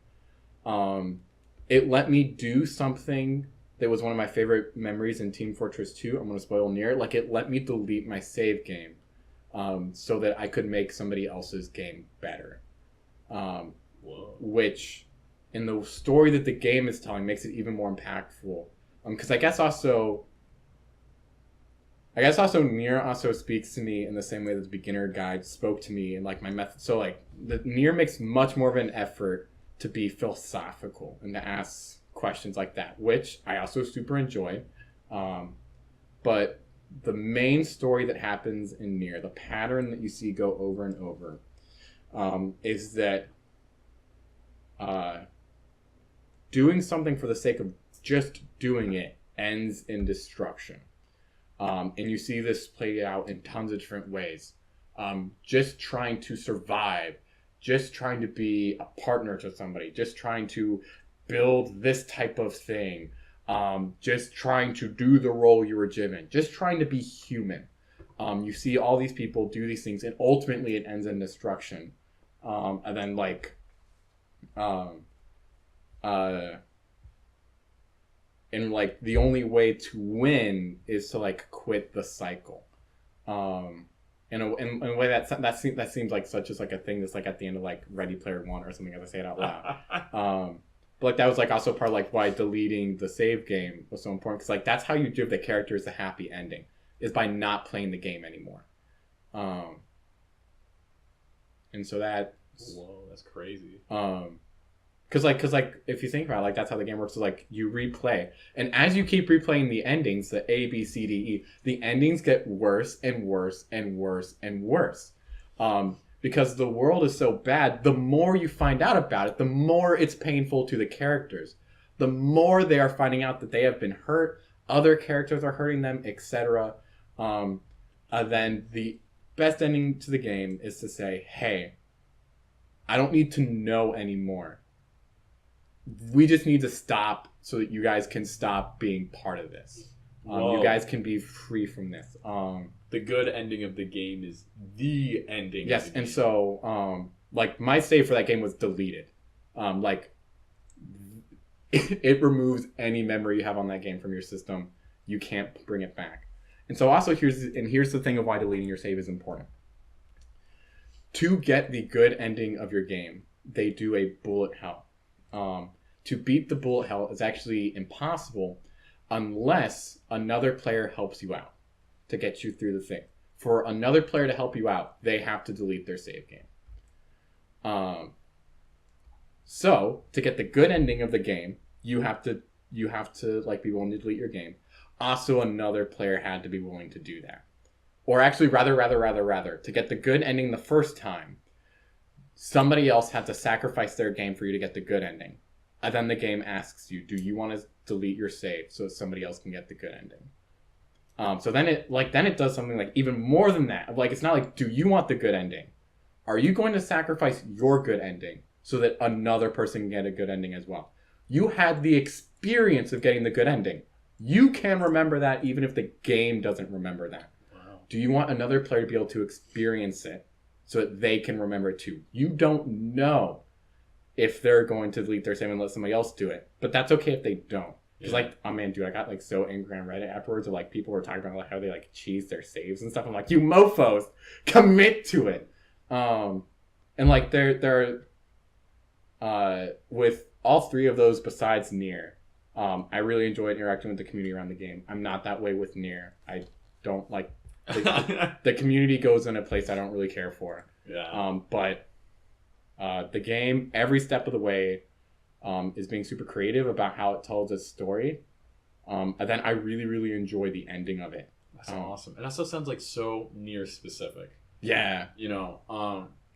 It let me do something that was one of my favorite memories in Team Fortress 2. I'm going to spoil Nier. Like, it let me delete my save game so that I could make somebody else's game better. Which, in the story that the game is telling, makes it even more impactful. Because I guess also Nier also speaks to me in the same way that the beginner guide spoke to me and like my method. So like the Nier makes much more of an effort to be philosophical and to ask questions like that, which I also super enjoy. But the main story that happens in Nier, the pattern that you see go over and over, is that doing something for the sake of just doing it ends in destruction. And you see this played out in tons of different ways. Just trying to survive, just trying to be a partner to somebody, just trying to build this type of thing, just trying to do the role you were given, just trying to be human. You see all these people do these things, and ultimately it ends in destruction. And then like, and like the only way to win is to like quit the cycle. In a way that seems like such as like a thing that's like at the end of like Ready Player One or something, as I say it out loud. But like that was like also part of like why deleting the save game was so important, because like that's how you give the characters a happy ending, is by not playing the game anymore. And so that. Whoa, that's crazy. Cause like if you think about it, like that's how the game works. Is like you replay, and as you keep replaying the endings, the A, B, C, D, E, the endings get worse and worse and worse and worse. Because the world is so bad, the more you find out about it, the more it's painful to the characters. The more they are finding out that they have been hurt, other characters are hurting them, etc. Then the best ending to the game is to say, hey, I don't need to know anymore. We just need to stop so that you guys can stop being part of this. You guys can be free from this. The good ending of the game is the ending. Yes, and so like my save for that game was deleted. Like it removes any memory you have on that game from your system. You can't bring it back. And so also here's the thing of why deleting your save is important. To get the good ending of your game, they do a bullet hell. To beat the bullet hell is actually impossible unless another player helps you out to get you through the thing. For another player to help you out, they have to delete their save game. So to get the good ending of the game, you have to like be willing to delete your game. Also, another player had to be willing to do that. Or actually, rather, to get the good ending the first time, somebody else had to sacrifice their game for you to get the good ending. And then the game asks you, do you want to delete your save so somebody else can get the good ending? So then it does something like even more than that. Like, it's not like, do you want the good ending? Are you going to sacrifice your good ending so that another person can get a good ending as well? You had the experience of getting the good ending. You can remember that even if the game doesn't remember that. Wow. Do you want another player to be able to experience it so that they can remember it too? You don't know if they're going to delete their save and let somebody else do it. But that's okay if they don't. Because like, oh man, dude, I got like so angry on Reddit afterwards of like people were talking about like how they like cheese their saves and stuff. I'm like, you mofos, commit to it. And like they're with all three of those besides Nier, I really enjoyed interacting with the community around the game. I'm not that way with Nier. I don't like the community goes in a place I don't really care for. Yeah. But the game, every step of the way, is being super creative about how it tells its story. And then I really, really enjoy the ending of it. That's awesome. It also sounds like so Nier specific. Yeah. In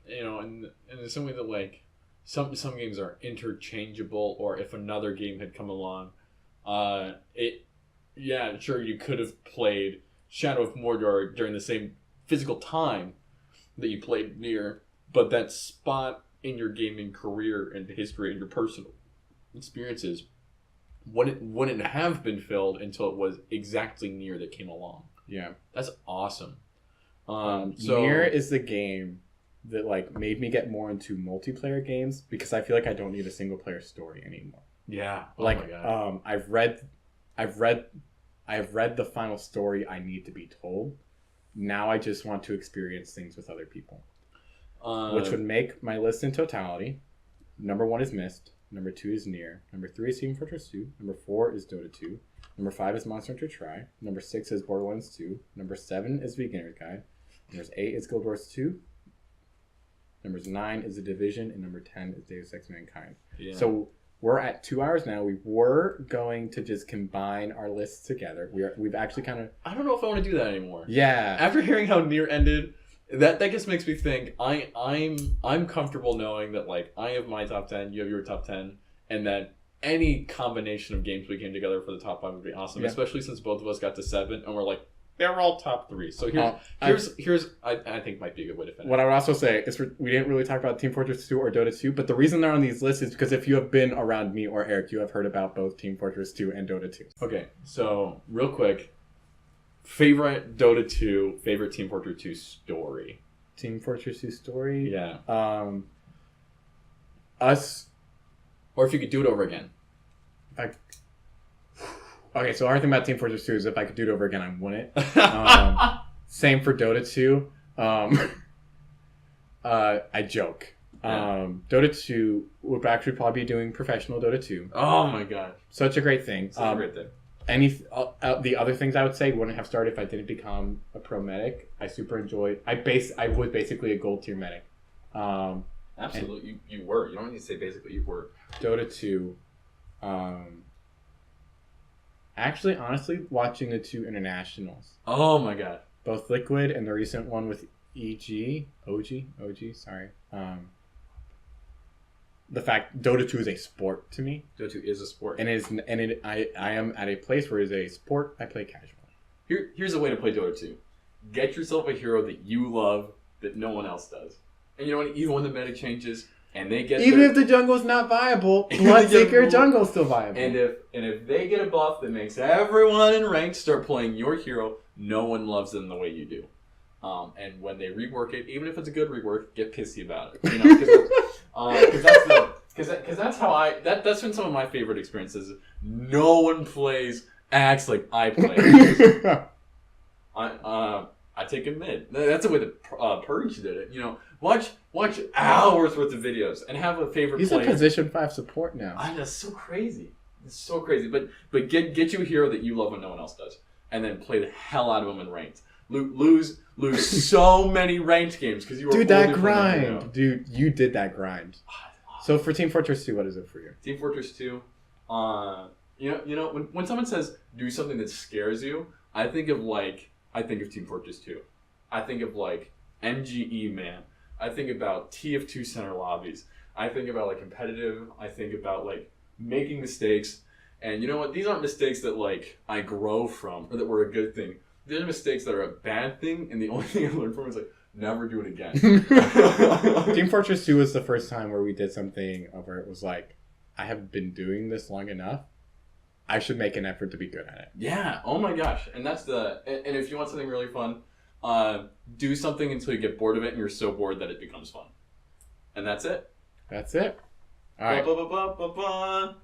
the same way that like some games are interchangeable, or if another game had come along, sure, you could have played Shadow of Mordor during the same physical time that you played Nier, but that spot in your gaming career and history and your personal experiences wouldn't have been filled until it was exactly Nier that came along. Yeah. That's awesome. Nier is the game that like made me get more into multiplayer games because I feel like I don't need a single player story anymore. Yeah. Oh like my God. I've read the final story I need to be told. Now I just want to experience things with other people. Which would make my list in totality. Number 1 is Myst. Number 2 is Nier. Number 3 is Team Fortress 2. Number 4 is Dota 2. Number 5 is Monster Hunter Tri. Number 6 is Borderlands 2. Number 7 is Beginner's Guide. Number 8 is Guild Wars 2. Number 9 is The Division. And number 10 is Deus Ex Mankind. Yeah. So we're at 2 hours now. We were going to just combine our lists together. We've actually kind of... I don't know if I want to do that anymore. Yeah. After hearing how Nier ended... That just makes me think I'm comfortable knowing that like I have my top 10, you have your top 10, and that any combination of games we came together for the top 5 would be awesome. Yeah. Especially since both of us got to 7 and we're like they're all top 3. So here's I think might be a good way to finish. What I would also say is we didn't really talk about Team Fortress 2 or Dota 2, but the reason they're on these lists is because if you have been around me or Eric, you have heard about both Team Fortress 2 and Dota 2. Okay, so real quick. Favorite Dota 2, favorite Team Fortress 2 story. Team Fortress 2 story? Yeah. Us. Or if you could do it over again. Okay, so our thing about Team Fortress 2 is if I could do it over again, I wouldn't. Same for Dota 2. I joke. Dota 2 would actually probably be doing professional Dota 2. Oh my god. Such a great thing. Such a great thing. The other things I would say wouldn't have started if I didn't become a pro medic. I super enjoyed. I was basically a gold tier medic. Absolutely, you were. You don't need to say basically. You were. Dota 2. Actually, honestly, watching the 2 internationals. Oh my god. Both Liquid and the recent one with OG, sorry. The fact Dota 2 is a sport to me. Dota 2 is a sport. I am at a place where it is a sport I play casually. Here's a way to play Dota 2. Get yourself a hero that you love that no one else does. And you know what? Even when the meta changes and they get if the jungle's not viable, Bloodseeker jungle's still viable. And if they get a buff that makes everyone in ranked start playing your hero, no one loves them the way you do. And when they rework it, even if it's a good rework, get pissy about it. You know, because that's how that's been some of my favorite experiences. No one acts like I play. I take a mid. That's the way that Purge did it. You know, watch hours worth of videos and have a favorite He's player. a position 5 support now. That's so crazy. It's so crazy. But get you a hero that you love when no one else does, and then play the hell out of them in ranked. Lose so many ranked games because you were that grind. Dude, you did that grind. So for Team Fortress 2, what is it for you? Team Fortress 2, you know when someone says do something that scares you, I think of Team Fortress 2. I think of like MGE man. I think about TF2 center lobbies. I think about like competitive. I think about like making mistakes. And you know what? These aren't mistakes that like I grow from or that were a good thing. These are mistakes that are a bad thing, and the only thing I learned from it is like never do it again. Team Fortress 2 was the first time where we did something where it was like, I have been doing this long enough. I should make an effort to be good at it. Yeah. Oh my gosh. And and if you want something really fun, do something until you get bored of it, and you're so bored that it becomes fun. And that's it. That's it. All right. Ba, ba, ba, ba, ba, ba.